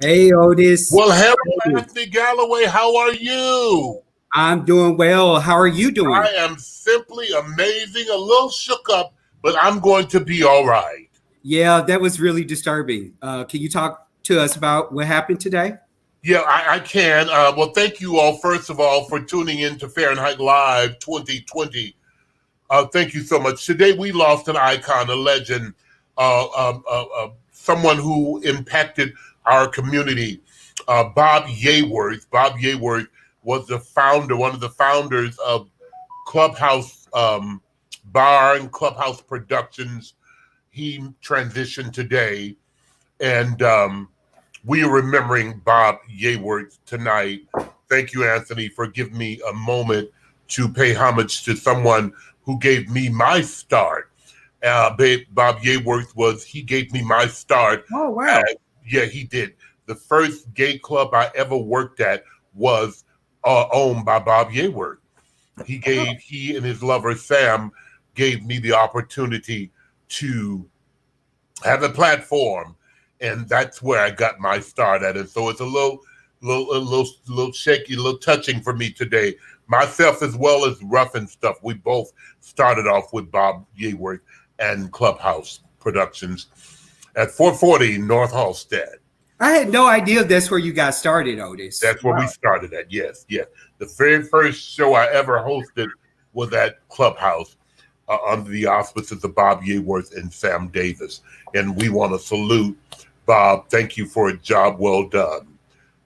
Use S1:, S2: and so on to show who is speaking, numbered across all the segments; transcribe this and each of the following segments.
S1: Hey, Otis.
S2: Well, hello, Anthony Galloway. How are you?
S1: I'm doing well. How are you doing?
S2: I am simply amazing, a little shook up, but I'm going to be all right.
S1: Yeah, that was really disturbing. Can you talk to us about what happened today?
S2: Yeah, I can. Well, thank you all, first of all, for tuning in to Fahrenheit Live 2020. Thank you so much. Today, we lost an icon, a legend, someone who impacted our community, Bob Yeworth. Bob Yeworth was the founder, one of the founders of Clubhouse Bar and Clubhouse Productions. He transitioned today, and we are remembering Bob Yeworth tonight. Thank you, Anthony, for giving me a moment to pay homage to someone who gave me my start. Bob Yeworth he gave me my start.
S1: Oh, wow.
S2: Yeah, he did. The first gay club I ever worked at was owned by Bob Yeworth. He and his lover Sam gave me the opportunity to have a platform, and that's where I got my start at it. So it's a little shaky, a little touching for me today. Myself as well as Rough and Stuff, we both started off with Bob Yeworth and Clubhouse Productions at 440 North Halstead.
S1: I had no idea that's where you got started, Otis.
S2: That's where we started at, yes. The very first show I ever hosted was at Clubhouse under the auspices of Bob Yeworth and Sam Davis. And we want to salute Bob. Thank you for a job well done.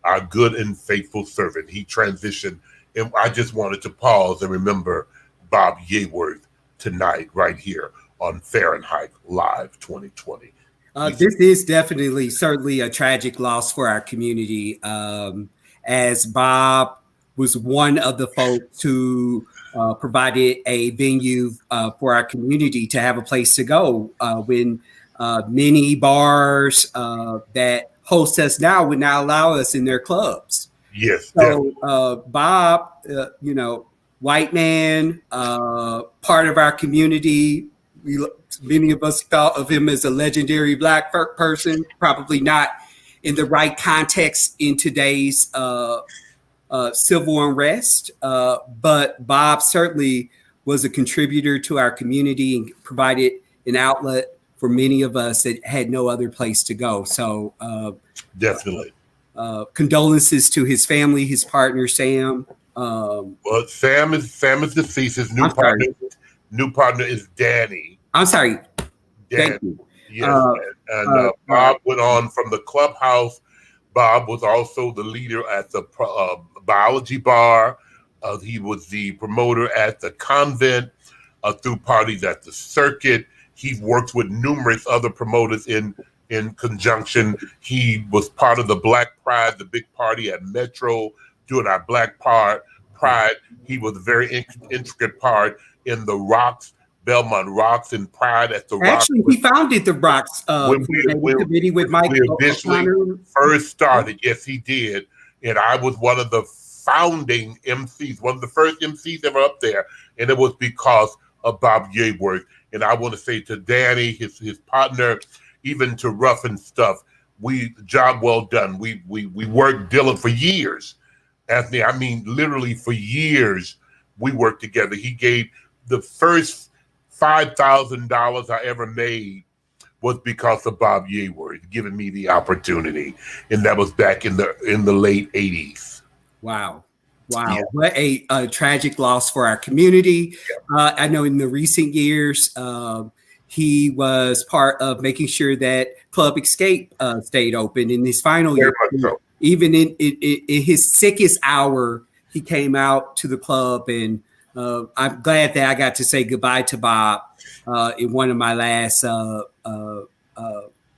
S2: Our good and faithful servant. He transitioned. And I just wanted to pause and remember Bob Yeworth tonight right here on Fahrenheit Live 2020.
S1: This is certainly a tragic loss for our community, as Bob was one of the folks who provided a venue for our community to have a place to go when many bars that host us now would not allow us in their clubs.
S2: Yes.
S1: So Bob, white man, part of our community. Many of us thought of him as a legendary Black person, probably not in the right context in today's civil unrest. But Bob certainly was a contributor to our community and provided an outlet for many of us that had no other place to go. So
S2: definitely.
S1: Condolences to his family, his partner, Sam.
S2: Well, Sam is deceased. His new partner is Danny.
S1: I'm sorry.
S2: Danny.
S1: Thank you.
S2: Yes, Bob went on from the Clubhouse. Bob was also the leader at the biology bar. He was the promoter at the convent, through parties at the circuit. He worked with numerous other promoters in conjunction. He was part of the Black Pride, the big party at Metro, doing our Black Pride. He was a very intricate part in the Rocks, Belmont Rocks and Pride at the Rocks.
S1: Actually, he founded the Rocks committee with Mike.
S2: We initially first started, yes, he did. And I was one of the founding MCs, one of the first MCs ever up there. And it was because of Bob Yeworth. And I want to say to Danny, his partner, even to Rough and Stuff, job well done. We worked Dylan for years. Anthony, I mean, literally for years, we worked together. He gave the first $5,000 I ever made was because of Bob Yeworth giving me the opportunity, and that was back in the late 80s.
S1: Wow. Yeah. What a tragic loss for our community. Yeah. I know in the recent years, he was part of making sure that Club Escape stayed open in his final year. So. Even in his sickest hour, he came out to the club, and I'm glad that I got to say goodbye to Bob in one of my last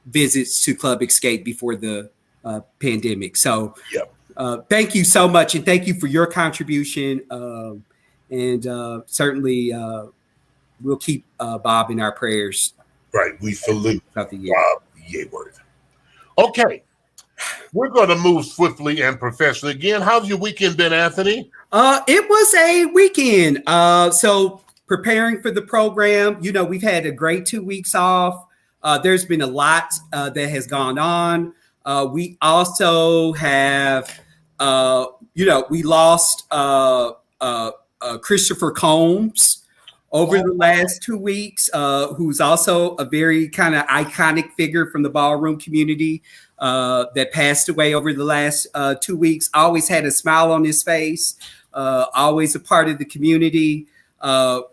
S1: visits to Club Escape before the pandemic. So thank you so much, and thank you for your contribution. And certainly we'll keep Bob in our prayers.
S2: Right. We salute Bob Yeworth. Okay. We're going to move swiftly and professionally again. How's your weekend been, Anthony?
S1: It was a weekend. So preparing for the program, we've had a great 2 weeks off. There's been a lot that has gone on. We also have, we lost Christopher Combs over the last 2 weeks, who's also a very kind of iconic figure from the ballroom community that passed away over the last 2 weeks. Always had a smile on his face, always a part of the community. The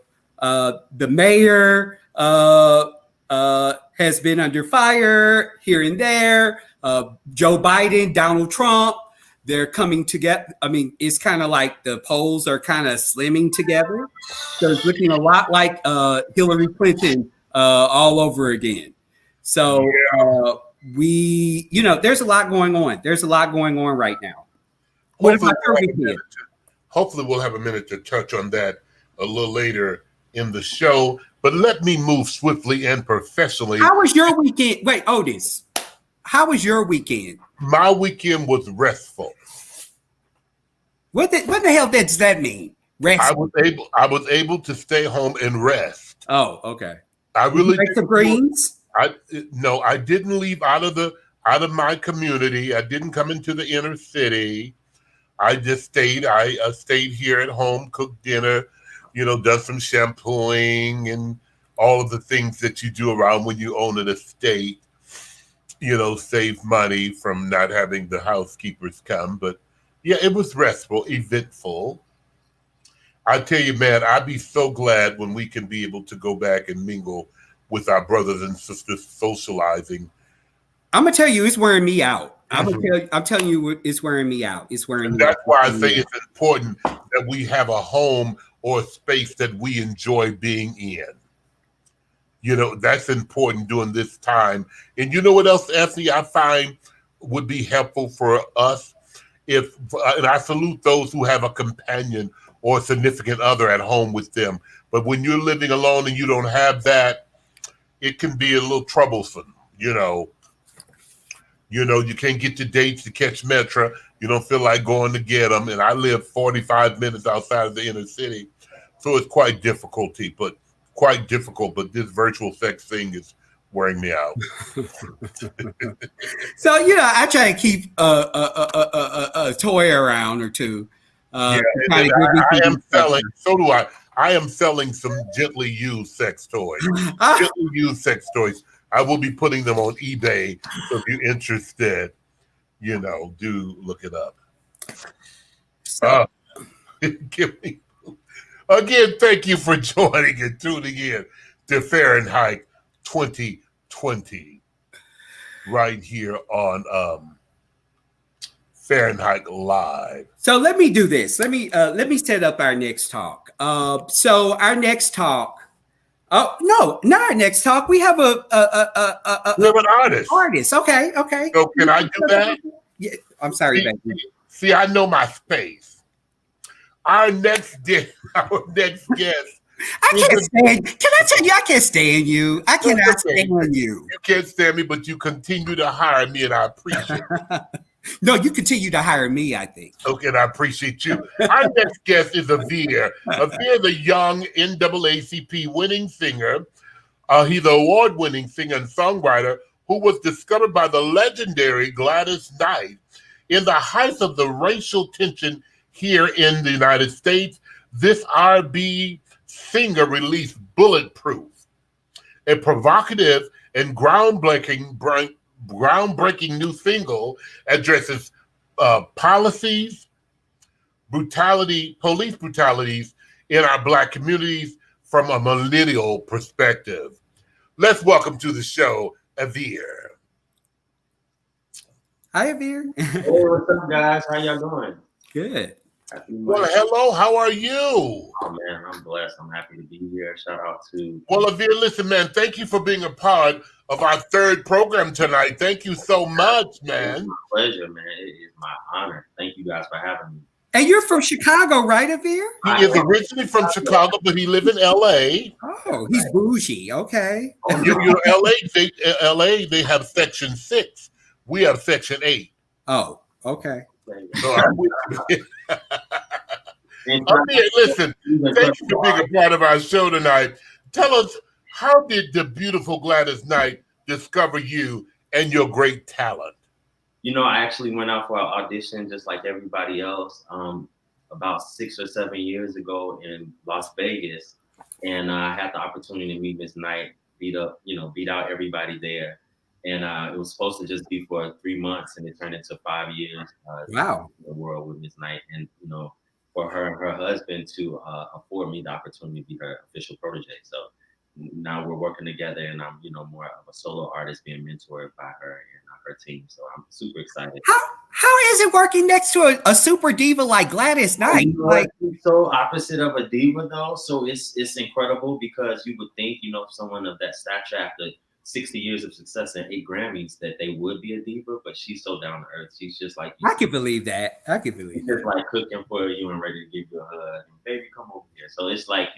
S1: mayor has been under fire here and there. Joe Biden, Donald Trump, they're coming together. I mean, it's kind of like the polls are kind of slimming together. So it's looking a lot like Hillary Clinton all over again. So there's a lot going on. There's a lot going on right now.
S2: Hopefully we'll have a minute to touch on that a little later in the show. But let me move swiftly and professionally.
S1: How was your weekend? Wait, Otis. How was your weekend?
S2: My weekend was restful.
S1: What the hell does that mean? Restful?
S2: I was able to stay home and rest.
S1: Oh, okay.
S2: I really
S1: did some greens.
S2: I didn't leave out of my community. I didn't come into the inner city. I just stayed. I stayed here at home, cooked dinner, done some shampooing and all of the things that you do around when you own an estate. Save money from not having the housekeepers come. But yeah, it was restful, eventful. I tell you, man, I'd be so glad when we can be able to go back and mingle with our brothers and sisters socializing.
S1: I'm gonna tell you, it's wearing me out. I'm telling you, it's wearing me out. It's wearing me out.
S2: That's why I say it's important that we have a home or a space that we enjoy being in. That's important during this time. And you know what else, Anthony, I find would be helpful for us? And I salute those who have a companion or a significant other at home with them. But when you're living alone and you don't have that, it can be a little troublesome, you can't get your dates to catch Metro. You don't feel like going to get them. And I live 45 minutes outside of the inner city. So it's quite difficult, but this virtual sex thing is wearing me out.
S1: So, I try to keep a toy around or two.
S2: I am selling. So do I. I am selling some gently used sex toys. I will be putting them on eBay. So if you're interested, do look it up. Again, thank you for joining and tuning in to Fahrenheit 2020 right here on Fahrenheit Live.
S1: So let me do this. Let me set up our next talk. So our next talk. Oh no, not our next talk. We have
S2: we have an artist.
S1: Artist. Okay.
S2: So can I do that?
S1: Yeah. I'm sorry, baby.
S2: See, I know my space. Our next guest.
S1: I can't stand. Can I tell you? I can't stand you. I cannot stand you.
S2: You can't stand me, but you continue to hire me, and I appreciate it.
S1: No, you continue to hire me, I think.
S2: Okay, and I appreciate you. Our next guest is Avere. Avere, the young NAACP winning singer. He's an award-winning singer and songwriter who was discovered by the legendary Gladys Knight in the height of the racial tension here in the United States. This R&B singer released Bulletproof, a provocative and groundbreaking new single addresses policies, police brutalities in our Black communities from a millennial perspective. Let's welcome to the show, Avere.
S1: Hi, Avere.
S3: Hey, what's up, guys? How y'all doing?
S1: Good.
S2: Well, hello. How are you?
S3: Oh, man, I'm blessed. I'm happy to be here. Shout out to...
S2: Well, Avere, listen, man, thank you for being a part of our third program tonight. Thank you so much, man.
S3: It's my pleasure, man. It is my honor. Thank you guys for having me.
S1: And you're from Chicago, right, Avere?
S2: He is originally from Chicago, but he lives in L.A.
S1: Oh, he's bougie. Okay.
S2: L.A., they have Section 6. We have Section 8.
S1: Oh, okay.
S2: So listen, thank you for being a part of our show tonight. Tell us, how did the beautiful Gladys Knight discover you and your great talent?
S3: You know, I actually went out for an audition just like everybody else about 6 or 7 years ago in Las Vegas. And I had the opportunity to meet Miss Knight, beat out everybody there. And it was supposed to just be for 3 months, and it turned into 5 years.
S1: Wow.
S3: The world with Miss Knight, and for her and her husband to afford me the opportunity to be her official protege. So now we're working together, and I'm more of a solo artist being mentored by her and her team. So I'm super excited.
S1: How is it working next to a super diva like Gladys Knight?
S3: It's so opposite of a diva though. So it's incredible, because you would think, someone of that stature after 60 years of success and 8 Grammys that they would be a diva, but she's so down to earth. She's just like,
S1: I can believe that.
S3: Just like cooking for you and ready to give you a hug. And, baby, come over here. So it's like,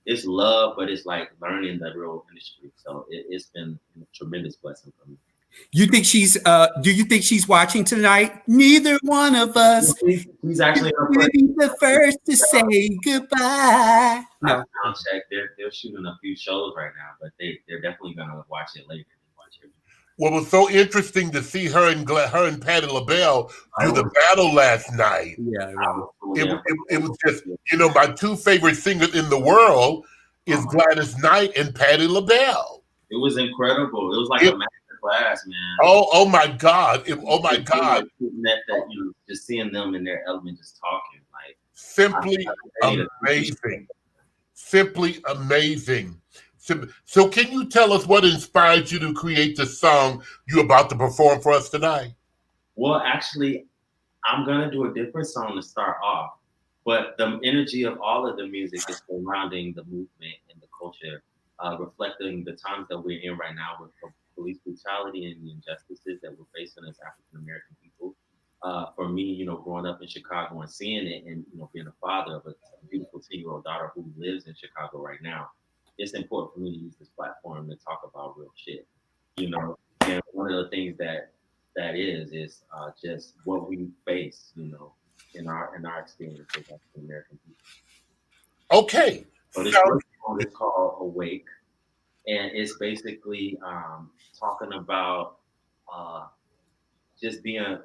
S3: it's love, but it's like learning the real industry. So it's been a tremendous blessing for me.
S1: You think she's do you think she's watching tonight? Neither one of us.
S3: He's actually
S1: will be the first to say goodbye. No.
S3: Check. They're shooting a few shows right now, but they're definitely gonna watch it later.
S2: Well, it was so interesting to see her and Patti LaBelle do the battle last night.
S1: Yeah,
S2: it was just, my 2 favorite singers in the world is Gladys Knight and Patti LaBelle.
S3: It was incredible. It was like a master class, man.
S2: Oh my God! Oh my God!
S3: That just seeing them in their element, just talking, like
S2: simply amazing, simply amazing. So can you tell us what inspired you to create the song you're about to perform for us tonight?
S3: Well, actually, I'm going to do a different song to start off, but the energy of all of the music is surrounding the movement and the culture, reflecting the times that we're in right now with police brutality and the injustices that we're facing as African-American people. For me, growing up in Chicago and seeing it, and, being a father of a beautiful 10-year-old daughter who lives in Chicago right now, it's important for me to use this platform to talk about real shit, and one of the things that is just what we face, in our experience as African American people.
S2: Okay.
S3: So this first song is called Awake, and it's basically talking about just being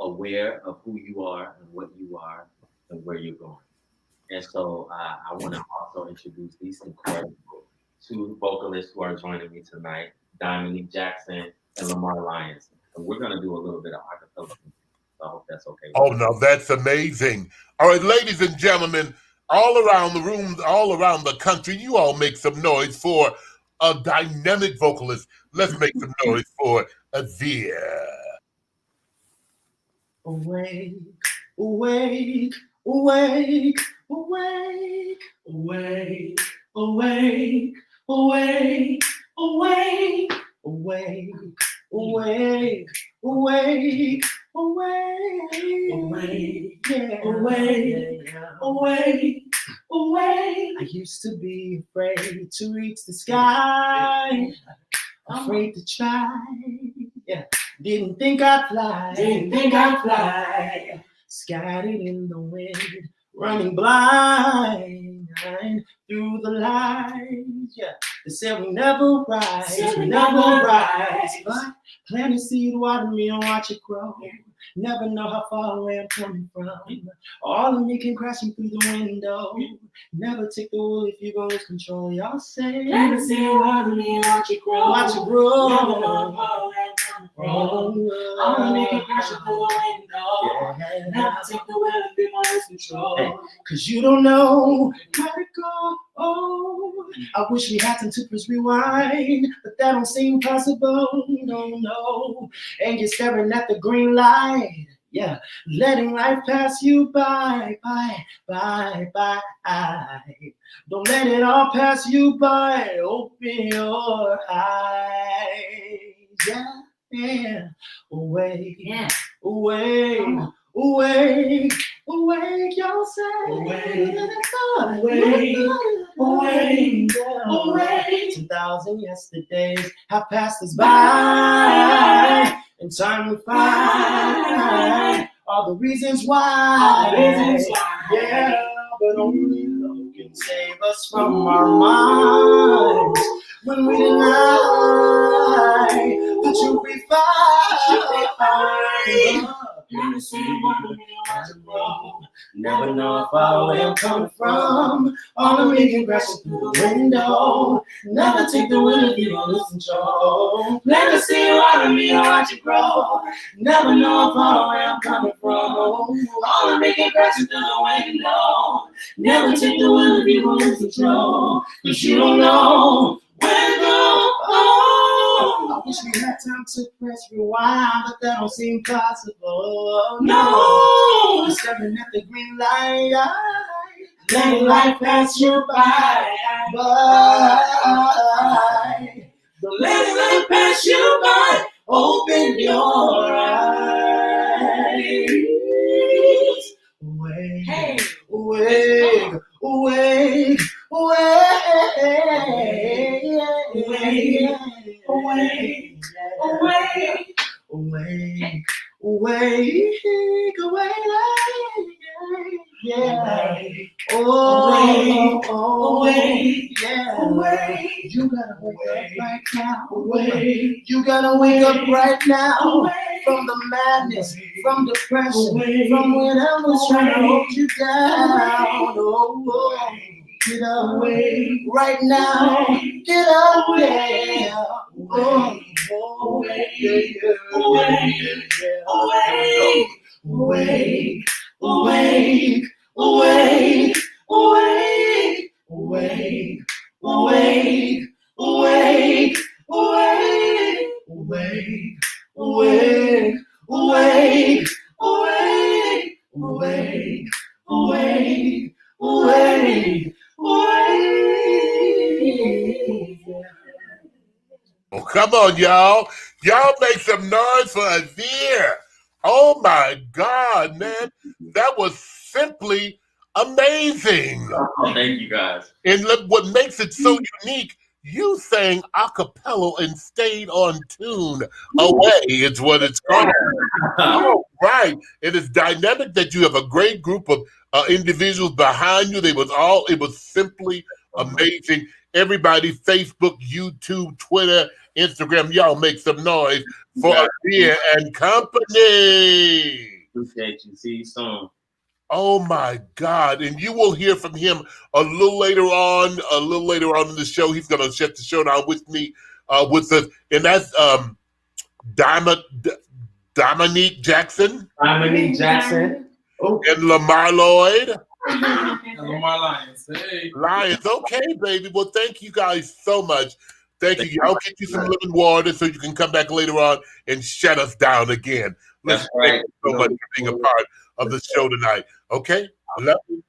S3: aware of who you are and what you are and where you're going. And so I want to also introduce these incredible 2 vocalists who are joining me tonight, Dominique Jackson and Lamar Lyons. And we're going to do a little bit of acapella. So I hope that's okay.
S2: Oh, no, that's amazing. All right, ladies and gentlemen, all around the room, all around the country, you all make some noise for a dynamic vocalist. Let's make some noise for Avia.
S4: Awake, awake, awake, awake, awake, awake, awake, awake, awake, awake, awake, awake, yeah, awake, awake, awake. I used to be afraid to reach the sky, afraid to try, yeah. Didn't think I'd fly, scattered in the wind, running blind through the lights, yeah. They said we never rise, but plant a seed, water me and watch it grow. Never know how far away I'm coming from. All of me can crashing through the window. Never take the wheel if you go lose control. Y'all say, let me see water me and watch it grow. Watch it grow. Never know how far away I'm coming from. All of me can crashing through the window. Never take the wheel if you go lose control. Hey, cause you don't know where to go. Oh, I wish we had some to press rewind, but that don't seem possible. No. And you're staring at the green light, yeah, letting life pass you by. Don't let it all pass you by. Open your eyes, yeah. Awake, awake, y'all say. Awake. 2,000 yesterdays have passed us by, and time to find all the reasons why. Yeah, but only love can save us from our minds. when we deny the truth we find. You see what we want to grow. Never know how far away I'm coming from. All of me can crash through the window. Never take the wheel if you don't lose control. Never see you out of me or watch you grow. Never know how far away I'm coming from. All of me can crash through the window. Never take the wheel if you don't lose control. Cause you don't know when to go. I wish we had time to press rewind, but that don't seem possible. No, staring at the green light, letting life pass you by. Don't let life pass you by. Open your eyes. Awake, hey. Awake, awake, awake, awake, awake, awake, awake, yeah. Oh, awake, yeah. Awake. You gotta wake up right now. Awake. You gotta wake up right now. From the madness, from depression, from whatever's trying to hold you down. Oh, get away right now. Get away. Awake, awake, awake, awake, awake, awake, awake, awake, awake, awake, awake, awake, awake, awake, awake, awake, awake.
S2: Oh, come on, y'all. Y'all make some noise for Azir. Oh my God, man. That was simply amazing.
S3: Oh, thank you guys.
S2: And look, what makes it so unique, you sang a cappella and stayed on tune away is what it's called. Oh, right. It is dynamic that you have a great group of individuals behind you. It was simply amazing. Everybody, Facebook, YouTube, Twitter, Instagram, y'all make some noise for Azir and company.
S3: Appreciate you. See you soon.
S2: Oh my God. And you will hear from him a little later on in the show. He's gonna shut the show down with me, with us. And that's Dominique Jackson.
S4: Dominique Jackson.
S2: Oh. And Lamar Lloyd.
S5: Lamar Lyons. Hey.
S2: Lyons. Okay, baby. Well, thank you guys so much. Thank you. I'll get you some living water so you can come back later on and shut us down again. Listen, thank you so much for being a part of the show tonight. Okay? I love you.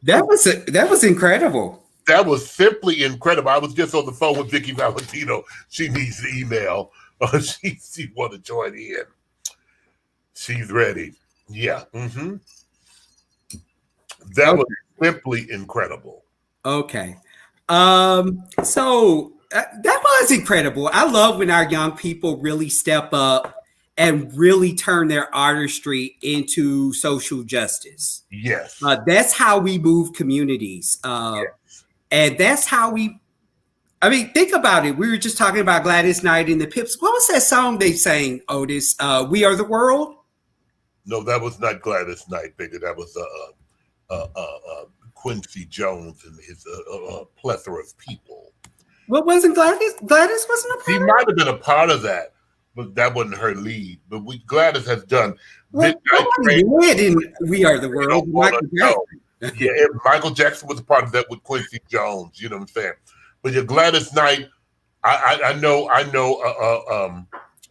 S1: That was incredible.
S2: That was simply incredible. I was just on the phone with Vicky Valentino. She needs the email. She want to join in. She's ready. Yeah. Mm-hmm. That was simply incredible.
S1: Okay. So that was incredible. I love when our young people really step up and really turn their artistry into social justice.
S2: Yes.
S1: That's how we move communities.
S2: Yes.
S1: And that's how think about it. We were just talking about Gladys Knight and the Pips. What was that song they sang, Otis? We Are the World?
S2: No, that was not Gladys Knight, baby. That was Quincy Jones and his plethora of people.
S1: What wasn't Gladys? Gladys wasn't a part of it?
S2: She might have been a part of that, but that wasn't her lead. But Gladys has done
S1: Midnight Train. We Are the World.
S2: Yeah, Michael Jackson was a part of that with Quincy Jones. You know what I'm saying? But your Gladys Knight, I know.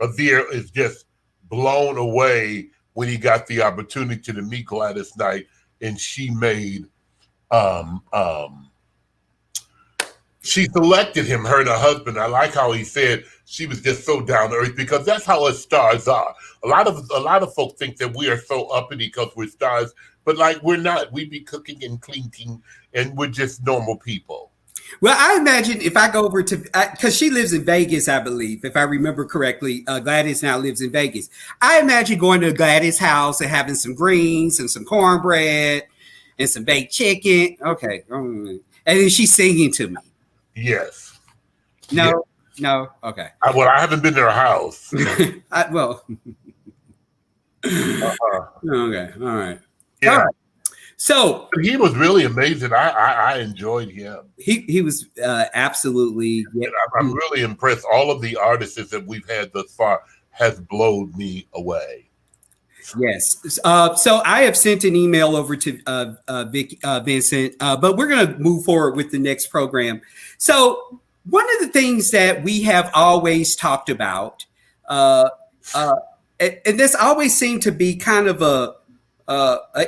S2: Azir is just blown away when he got the opportunity to meet Gladys Knight, and she made. She selected him, her and her husband. I like how he said she was just so down to earth, because that's how us stars are. A lot of folks think that we are so uppity because we're stars, but like we're not. We be cooking and cleaning, and we're just normal people.
S1: Well, I imagine if I go over to, because she lives in Vegas, I believe, if I remember correctly, Gladys now lives in Vegas. I imagine going to Gladys' house and having some greens and some cornbread and some baked chicken. Okay. And And then she's singing to me.
S2: Yes.
S1: No, no, okay.
S2: I haven't been to her house.
S1: Okay, all right.
S2: Yeah.
S1: All right. So
S2: he was really amazing. I enjoyed him.
S1: He was absolutely. Yeah.
S2: I'm really impressed. All of the artists that we've had thus far has blown me away.
S1: Yes. So I have sent an email over to Vincent, but we're going to move forward with the next program. So one of the things that we have always talked about, and this always seemed to be kind of a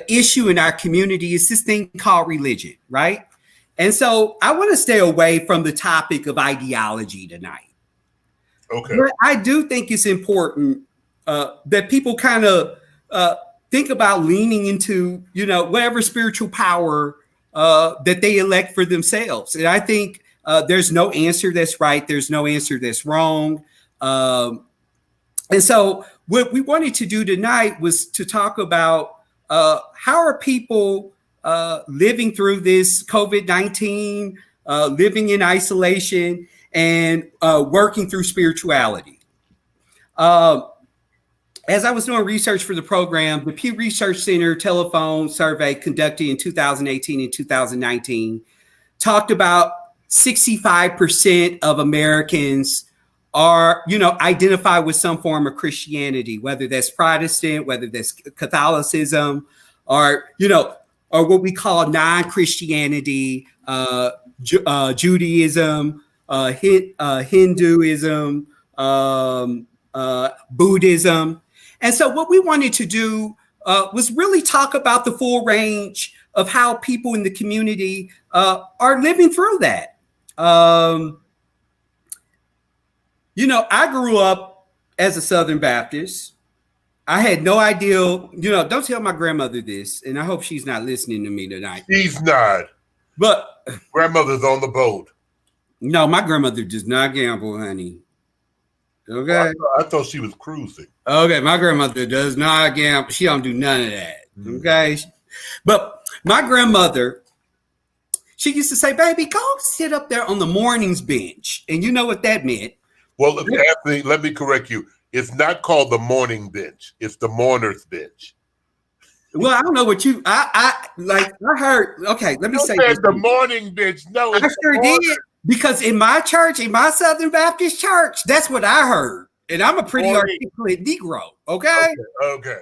S1: issue in our community, is this thing called religion, right? And so I want to stay away from the topic of ideology tonight.
S2: Okay.
S1: But I do think it's important that people kind of think about leaning into, whatever spiritual power that they elect for themselves. And I think there's no answer that's right. There's no answer that's wrong. And so what we wanted to do tonight was to talk about how are people living through this COVID-19, living in isolation, and working through spirituality. As I was doing research for the program, the Pew Research Center telephone survey conducted in 2018 and 2019 talked about 65% of Americans are, identify with some form of Christianity, whether that's Protestant, whether that's Catholicism, or what we call non-Christianity, Judaism, Hinduism, Buddhism. And so what we wanted to do was really talk about the full range of how people in the community are living through that. I grew up as a Southern Baptist. I had no idea, don't tell my grandmother this, and I hope she's not listening to me tonight.
S2: She's not.
S1: But
S2: grandmother's on the boat.
S1: No, my grandmother does not gamble, honey. Okay.
S2: Well, I thought she was cruising.
S1: Okay, my grandmother does not gamble. She don't do none of that. Okay. But my grandmother, she used to say, baby, go sit up there on the morning's bench. And you know what that meant.
S2: Well, Anthony, let me correct you. It's not called the morning bench. It's the mourner's bench.
S1: Well, I don't know what I heard. Okay, let me say this.
S2: The morning bench. No,
S1: I sure did. Because in my church, in my Southern Baptist church, that's what I heard. And I'm a pretty articulate Negro. Okay. Okay.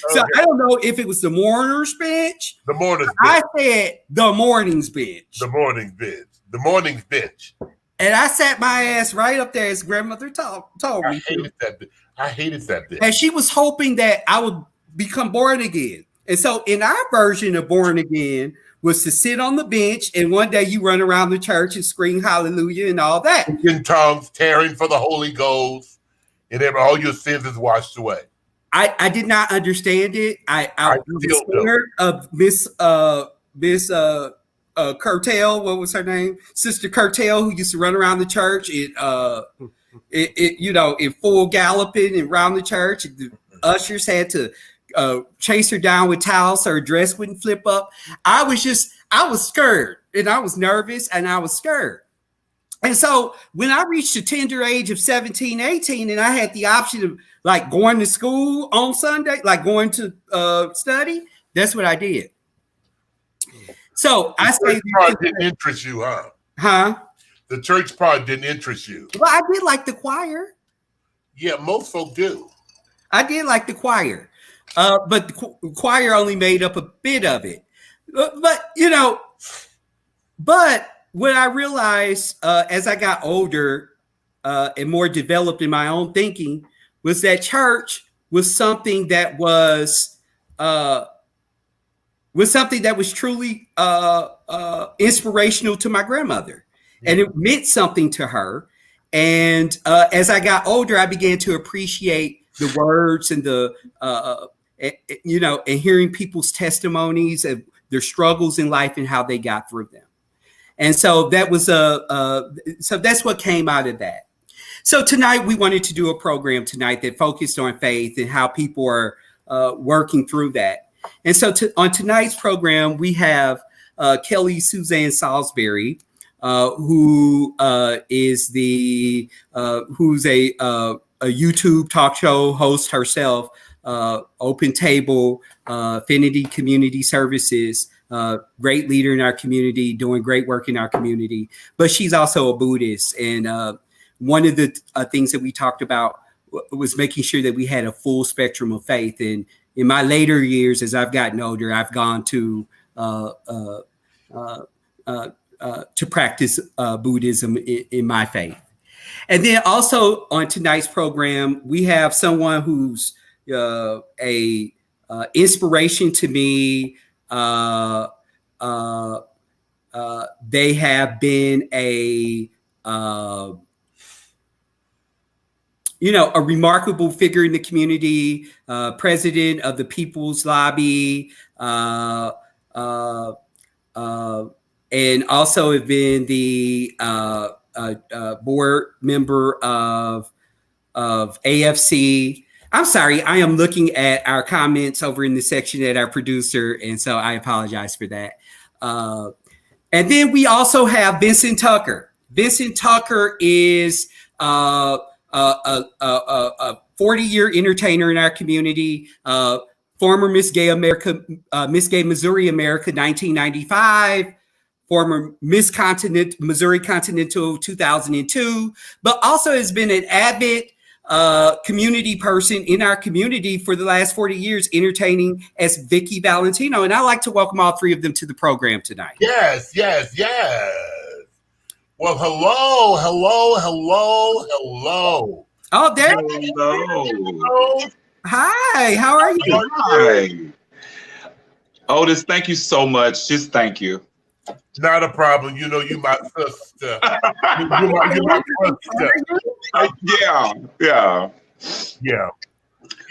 S1: So I don't know if it was the mourner's bench.
S2: The mourner's bench.
S1: I said the morning's bench.
S2: The morning's bench. The morning's bench.
S1: And I sat my ass right up there as grandmother told me.
S2: I hated that bit.
S1: And she was hoping that I would become born again. And so in our version of born again was to sit on the bench and one day you run around the church and scream hallelujah and all that.
S2: In tongues, tearing for the Holy Ghost, and all your sins is washed away.
S1: I did not understand it. I was scared of Miss Curtail, what was her name? Sister Curtail, who used to run around the church in full galloping and around the church. The ushers had to chase her down with towels so her dress wouldn't flip up. I was scared and I was nervous and I was scared. And so when I reached the tender age of 17, 18, and I had the option of like going to school on Sunday, like going to study, that's what I did. So I say
S2: the part didn't interest you, huh?
S1: Huh?
S2: The church part didn't interest you.
S1: Well, I did like the choir. Yeah,
S2: most folk do.
S1: I did like the choir, but the choir only made up a bit of it. But what I realized as I got older and more developed in my own thinking was that church was something that was truly inspirational to my grandmother, and it meant something to her. And as I got older, I began to appreciate the words and and hearing people's testimonies of their struggles in life and how they got through them. And so that was so that's what came out of that. So tonight we wanted to do a program tonight that focused on faith and how people are working through that. And so on tonight's program, we have Kelly Suzanne Saulsberry, who is who's a YouTube talk show host herself, Open Table, Affinity Community Services, great leader in our community, doing great work in our community. But she's also a Buddhist. And one of the things that we talked about was making sure that we had a full spectrum of faith. And in my later years, as I've gotten older, I've gone to practice Buddhism in my faith. And then also on tonight's program, we have someone who's a inspiration to me. They have been a remarkable figure in the community, president of the People's Lobby, and also have been the board member of AFC. I'm sorry, I am looking at our comments over in the section at our producer, and so I apologize for that. And then we also have Vincent Tucker. Vincent Tucker is a 40-year entertainer in our community, former Miss Gay Missouri America 1995, former Miss Missouri Continental 2002, but also has been an avid community person in our community for the last 40 years, entertaining as Vicky Valentino. And I'd like to welcome all three of them to the program tonight.
S2: Yes. Well, hello.
S1: Oh, there.
S2: Hello.
S1: Hi, how are you?
S6: Hi. Otis, thank you so much. Just thank you.
S2: Not a problem. You my sister. you my sister.
S6: Yeah.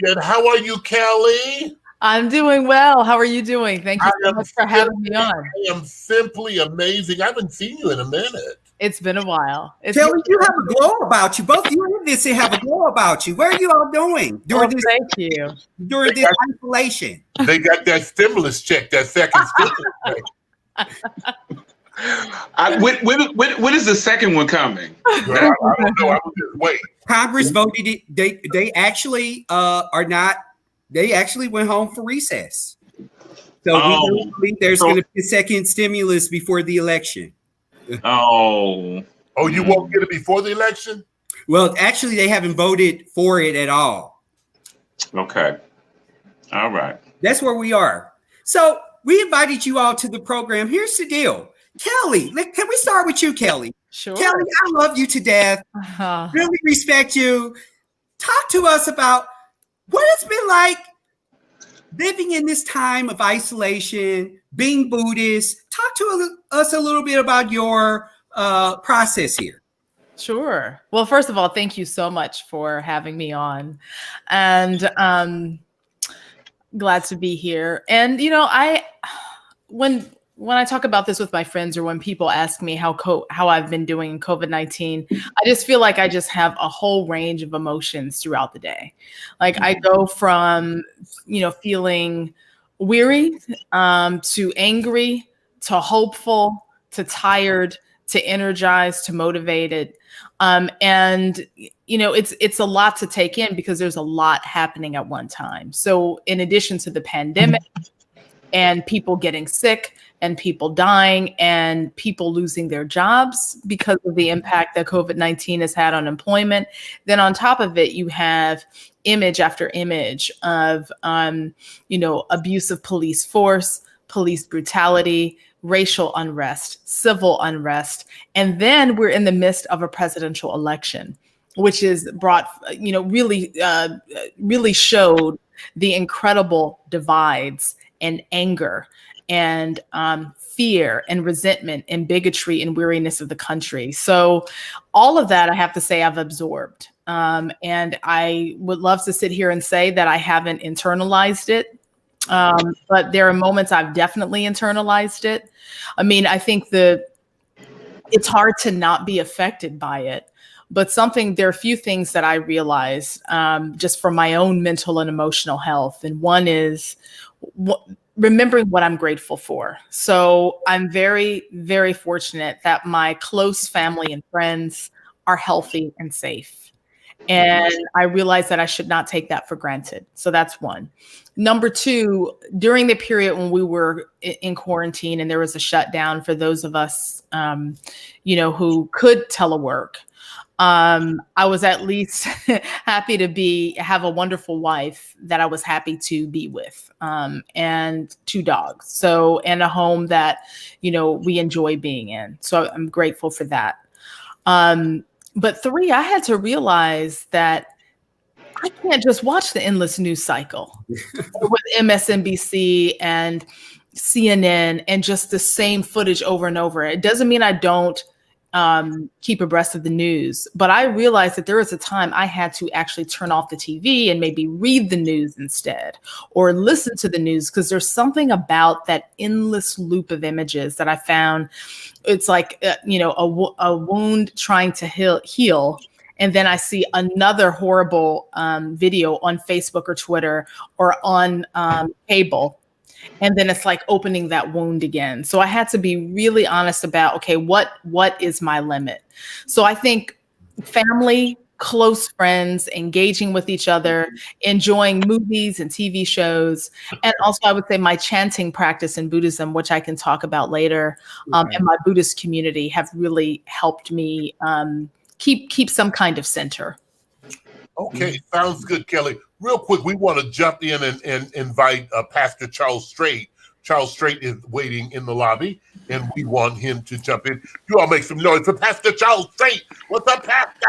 S2: And how are you, Kelly?
S7: I'm doing well. How are you doing? Thank you so much for having me on.
S2: I am simply amazing. I haven't seen you in a minute.
S7: It's been a while.
S1: Kelly, you have a glow about you. Both you and Vincent have a glow about you. What are you all doing during this?
S7: Thank you.
S1: During this isolation.
S2: They got that stimulus check, that second stimulus check.
S6: When is the second one coming?
S2: Well, I don't know. I was just waiting.
S1: Congress voted it. They actually are not. They actually went home for recess. So we believe there's going to be a second stimulus before the election.
S6: Oh,
S2: you won't get it before the election?
S1: Well, actually, they haven't voted for it at all.
S6: Okay. All right.
S1: That's where we are. So we invited you all to the program. Here's the deal. Kelly, can we start with you, Kelly?
S7: Sure.
S1: Kelly, I love you to death. Really respect you. Talk to us about what it's been like living in this time of isolation, being Buddhist. Talk to us a little bit about your process here.
S7: Sure. Well, first of all, thank you so much for having me on. And glad to be here. And, when I talk about this with my friends or when people ask me how I've been doing in COVID-19, I just feel like I just have a whole range of emotions throughout the day. Like I go from, feeling weary, to angry, to hopeful, to tired, to energized, to motivated. And it's a lot to take in because there's a lot happening at one time. So in addition to the pandemic and people getting sick and people dying and people losing their jobs because of the impact that COVID-19 has had on employment, then on top of it, you have image after image of, abusive police force, police brutality, racial unrest, civil unrest. And then we're in the midst of a presidential election, which is brought, really showed the incredible divides and anger and fear and resentment and bigotry and weariness of the country. So all of that, I have to say, I've absorbed. And I would love to sit here and say that I haven't internalized it. But there are moments I've definitely internalized it. I mean, I think it's hard to not be affected by it. But there are a few things that I realized just for my own mental and emotional health. And one is remembering what I'm grateful for. So I'm very, very fortunate that my close family and friends are healthy and safe. And I realize that I should not take that for granted. So that's one. Number two, during the period when we were in quarantine and there was a shutdown for those of us, who could telework, I was at least happy to have a wonderful wife that I was happy to be with, and 2 dogs. So, and a home that, we enjoy being in. So I'm grateful for that. But 3, I had to realize that I can't just watch the endless news cycle with MSNBC and CNN and just the same footage over and over. It doesn't mean I don't keep abreast of the news, but I realized that there was a time I had to actually turn off the TV and maybe read the news instead or listen to the news, because there's something about that endless loop of images that I found. It's like, a wound trying to heal. And then I see another horrible video on Facebook or Twitter or on cable. And then it's like opening that wound again. So I had to be really honest about, okay, what is my limit? So I think family, close friends, engaging with each other, enjoying movies and TV shows. And also I would say my chanting practice in Buddhism, which I can talk about later, and my Buddhist community have really helped me keep some kind of center.
S2: Okay, sounds good, Kelly. Real quick, we want to jump in and invite Pastor Charles Strait. Charles Strait is waiting in the lobby, and we want him to jump in. You all make some noise for Pastor Charles Strait. What's up, Pastor?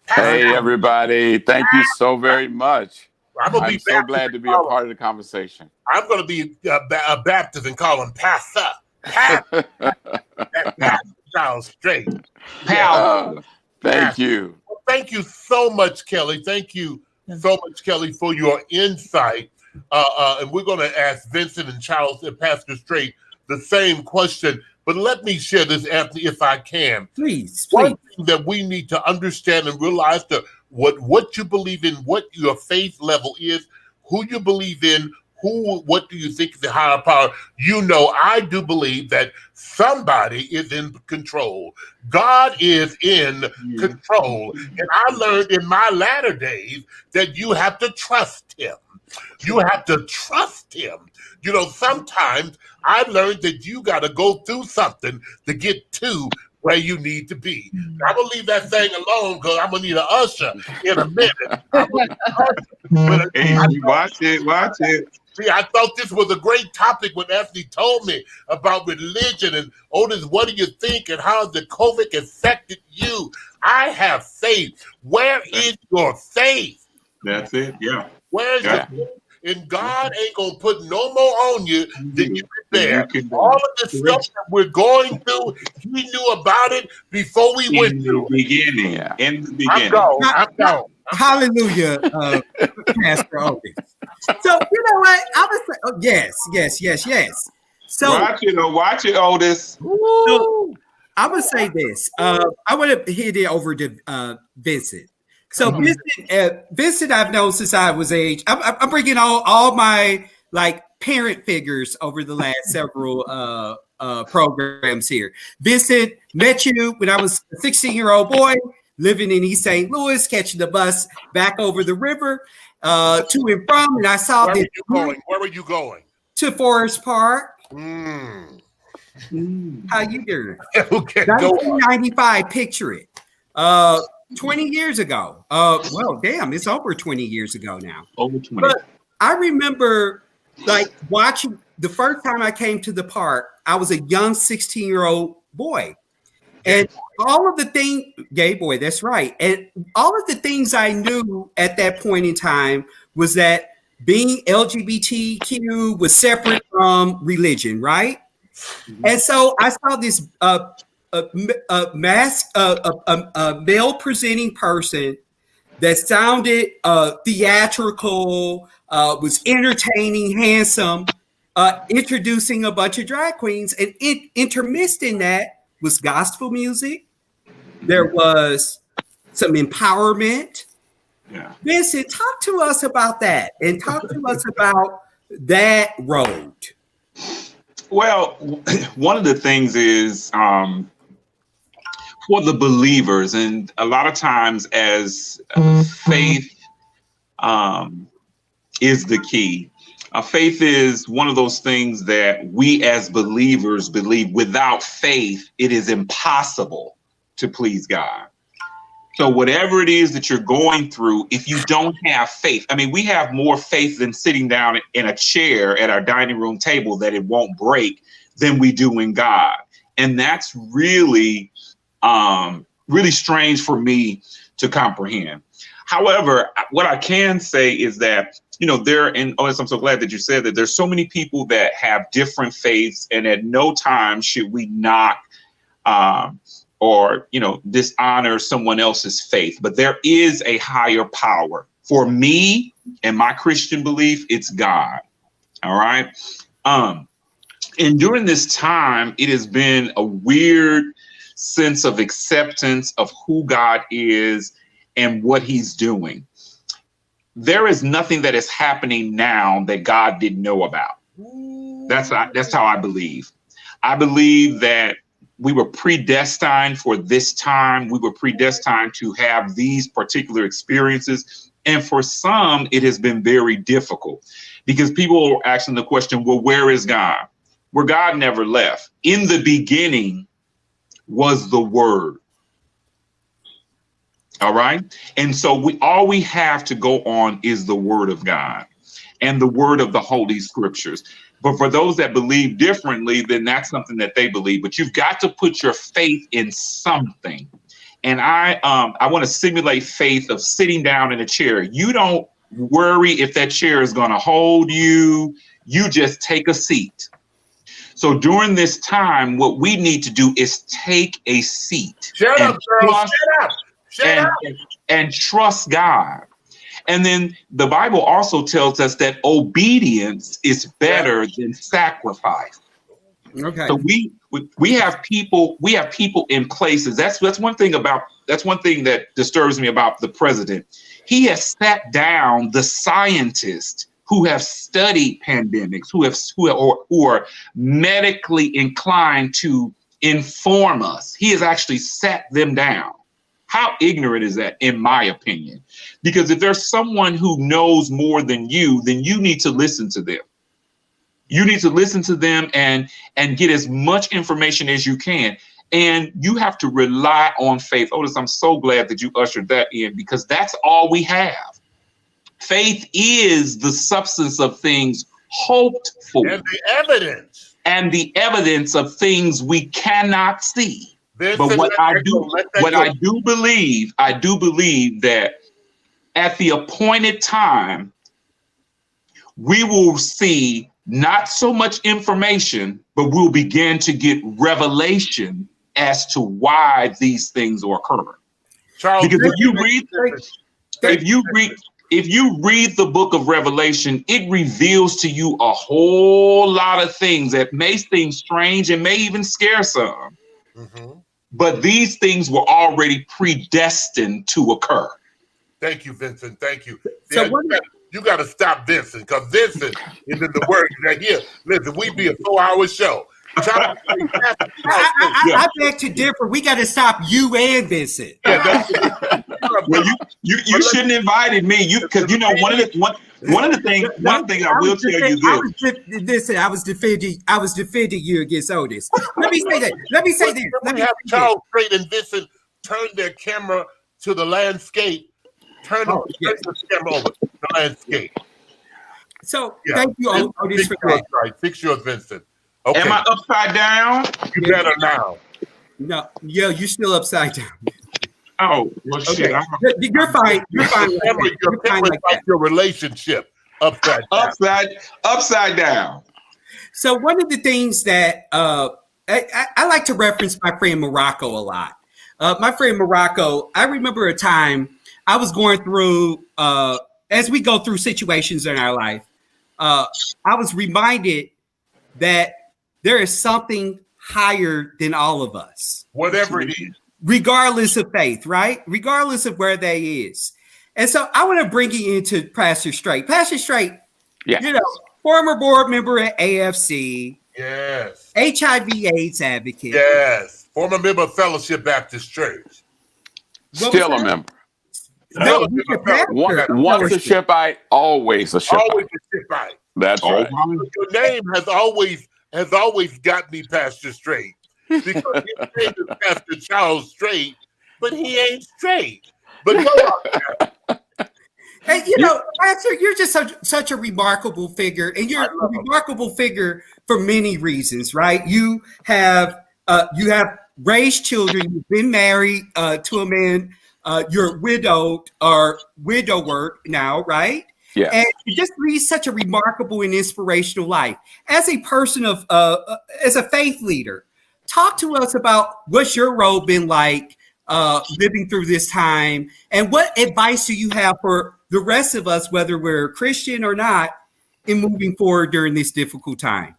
S8: Hey, everybody. Thank you so very much. I'm so glad to be a part of the conversation.
S2: I'm going to be a Baptist and call him Pastor. Pastor Charles Strait.
S8: Thank you.
S2: Thank you so much, Kelly. Thank you so much, Kelly, for your insight. And we're going to ask Vincent and Charles and Pastor Strait the same question. But let me share this, Anthony, if I can.
S1: Please.
S2: One thing that we need to understand and realize that what you believe in, what your faith level is, who you believe in, what do you think is the higher power? I do believe that somebody is in control. God is in control. And I learned in my latter days that you have to trust him. You have to trust him. Sometimes I learned that you got to go through something to get to where you need to be. I'm going to leave that thing alone because I'm going to need an usher in a minute.
S6: Watch it.
S2: See, I thought this was a great topic when Anthony told me about religion and Otis, what do you think and how the COVID affected you? I have faith. Where is your faith?
S6: That's it. Yeah.
S2: Where's your faith? And God ain't going to put no more on you than you can bear. All of the stuff that we're going through, he knew about it before we went through it.
S6: In the beginning.
S2: I'm gone.
S1: Hallelujah, Pastor Otis. So, you know what? I was yes. So
S6: watch it, Otis.
S1: So, I would say this. I want to hit it over to Vincent. So Vincent, I've known since I was age. I'm bringing all my parent figures over the last several programs here. Vincent, met you when I was a 16-year-old boy living in East St. Louis, catching the bus back over the river to and from, and I saw
S2: Where were you going?
S1: To Forest Park. How you doing?
S2: Okay,
S1: 1995. Picture it. 20 years ago. Well, damn, it's over 20 years ago now.
S6: Over 20.
S1: But I remember watching the first time I came to the park, I was a young 16-year-old boy. And all of the things, gay boy, that's right. And all of the things I knew at that point in time was that being LGBTQ was separate from religion, right? Mm-hmm. And so I saw this a male presenting person that sounded theatrical, was entertaining, handsome, introducing a bunch of drag queens, and intermixed in that was gospel music. There was some empowerment.
S6: Yeah.
S1: Vincent, talk to us about that and talk to us about that road.
S6: Well, one of the things is for the believers, and a lot of times as faith is the key. Faith is one of those things that we as believers believe. Without faith, it is impossible to please God. So whatever it is that you're going through, if you don't have faith, I mean, we have more faith than sitting down in a chair at our dining room table that it won't break than we do in God. And that's really, really strange for me to comprehend. However, what I can say is that, I'm so glad that you said that there's so many people that have different faiths, and at no time should we knock or dishonor someone else's faith. But there is a higher power. For me and my Christian belief, it's God. All right. And during this time, it has been a weird sense of acceptance of who God is and what he's doing. There is nothing that is happening now that God didn't know about. That's how I believe. I believe that we were predestined for this time. We were predestined to have these particular experiences. And for some, it has been very difficult because people are asking the question, well, where is God? Where God never left. In the beginning was the Word. All right. And so all we have to go on is the Word of God and the word of the Holy Scriptures. But for those that believe differently, then that's something that they believe. But you've got to put your faith in something. And I want to simulate faith of sitting down in a chair. You don't worry if that chair is going to hold you. You just take a seat. So during this time, what we need to do is take a seat.
S2: Shut up, girl. Shut up.
S6: And trust God. And then the Bible also tells us that obedience is better than sacrifice.
S1: Okay.
S6: So we have people in places. That's one thing that disturbs me about the president. He has sat down the scientists who have studied pandemics, who are medically inclined to inform us. He has actually sat them down. How ignorant is that, in my opinion? Because if there's someone who knows more than you, then you need to listen to them. You need to listen to them and get as much information as you can. And you have to rely on faith. Otis, I'm so glad that you ushered that in, because that's all we have. Faith is the substance of things hoped for.
S2: And the evidence.
S6: And the evidence of things we cannot see. But what I do believe that at the appointed time, we will see not so much information, but we'll begin to get revelation as to why these things are occurring.
S2: Charles,
S6: because if you read the book of Revelation, it reveals to you a whole lot of things that may seem strange and may even scare some. Mm-hmm. But these things were already predestined to occur.
S2: Thank you, Vincent. Thank you. So you got to stop Vincent, because Vincent is in the word right here. Listen, we be a 4-hour show.
S1: I beg to differ. We got to stop you and Vincent.
S6: Well, you shouldn't have invited me. Because one of the things I will tell you this.
S1: I was defending you against Otis. Let me say this. Let me
S2: have Charles Strait and Vincent turn their camera to the landscape. Turn the camera over to the landscape.
S1: So thank you, Otis, for that.
S2: Right. Fix yours, Vincent. Okay.
S6: Am I upside down?
S2: You better now.
S1: No, you're still upside down.
S6: Oh, well, shit.
S1: You're fine. You're fine.
S2: Your camera is like your relationship. Upside
S6: down.
S1: So one of the things that I like to reference my friend Morocco a lot. My friend Morocco, I remember a time I was going through, as we go through situations in our life, I was reminded that there is something higher than all of us.
S2: Whatever it is.
S1: Regardless of faith, right? Regardless of where they is. And so I want to bring you into Pastor Strait. Pastor Strait, former board member at AFC.
S2: Yes.
S1: HIV/AIDS advocate.
S2: Yes. Former member of Fellowship Baptist Church.
S8: Still a member.
S1: No, he's a pastor.
S8: Once a Shipite, always a Shipite.
S2: Always a Shipite.
S8: That's right.
S2: Your name has always got me Pastor Straight. Because his name is Pastor Charles Straight, but he ain't straight. But go on.
S1: And Pastor, you're just such a remarkable figure, and you're a remarkable figure for many reasons, right? You have raised children. You've been married to a man. You're widowed or widower now, right?
S8: Yeah.
S1: And you just lead such a remarkable and inspirational life. As a person of, as a faith leader, talk to us about what's your role been like living through this time, and what advice do you have for the rest of us, whether we're Christian or not, in moving forward during this difficult time?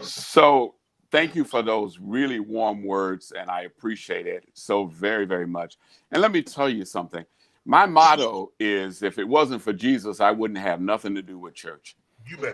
S8: So thank you for those really warm words, and I appreciate it so very, very much. And let me tell you something. My motto is, if it wasn't for Jesus, I wouldn't have nothing to do with church.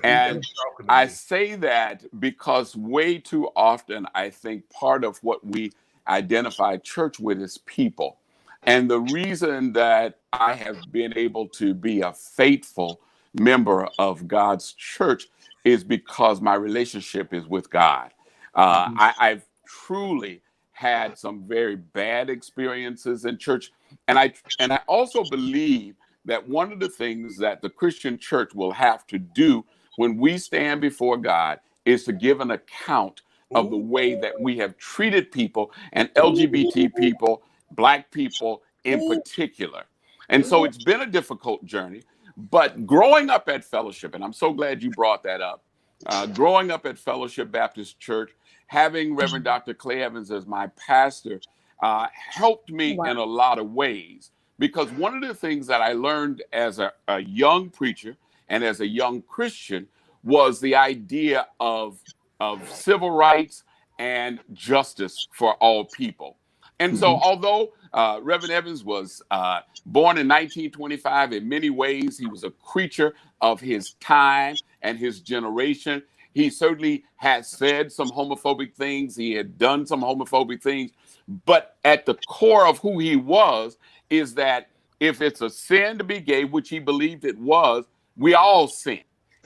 S8: And I say that because way too often, I think part of what we identify church with is people. And the reason that I have been able to be a faithful member of God's church is because my relationship is with God. I've truly had some very bad experiences in church. And I also believe that one of the things that the Christian church will have to do when we stand before God is to give an account of the way that we have treated people, and LGBT people, Black people in particular. And so it's been a difficult journey, but growing up at Fellowship, and I'm so glad you brought that up, growing up at Fellowship Baptist Church, having Reverend Dr. Clay Evans as my pastor helped me in a lot of ways, because one of the things that I learned as a young preacher and as a young Christian was the idea of civil rights and justice for all people. And so although Reverend Evans was born in 1925, in many ways, he was a creature of his time and his generation. He certainly has said some homophobic things. He had done some homophobic things. But at the core of who he was is that if it's a sin to be gay, which he believed it was, we all sin.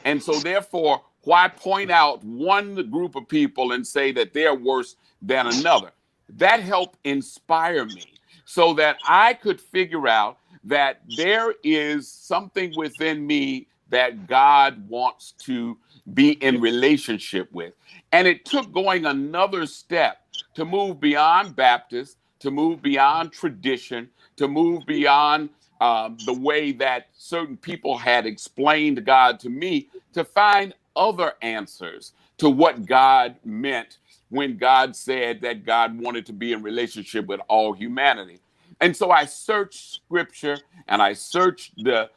S8: And so therefore, why point out one group of people and say that they're worse than another? That helped inspire me so that I could figure out that there is something within me that God wants to be in relationship with. And it took going another step to move beyond Baptist, to move beyond tradition, to move beyond the way that certain people had explained God to me, to find other answers to what God meant when God said that God wanted to be in relationship with all humanity. And so I searched scripture and I searched the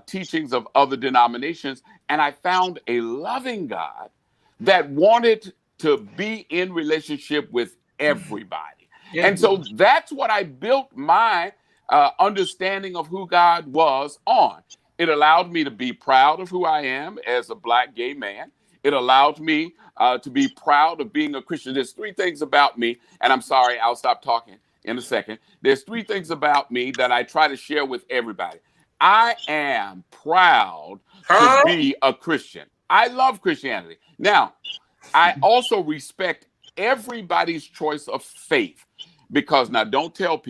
S8: teachings of other denominations, and I found a loving God that wanted to be in relationship with everybody. And so that's what I built my understanding of who God was on. It allowed me to be proud of who I am as a Black gay man. It allowed me to be proud of being a Christian. There's three things about me, and I'm sorry, I'll stop talking in a second. There's three things about me that I try to share with everybody. I am proud to be a Christian. I love Christianity. Now, I also respect everybody's choice of faith, because now don't tell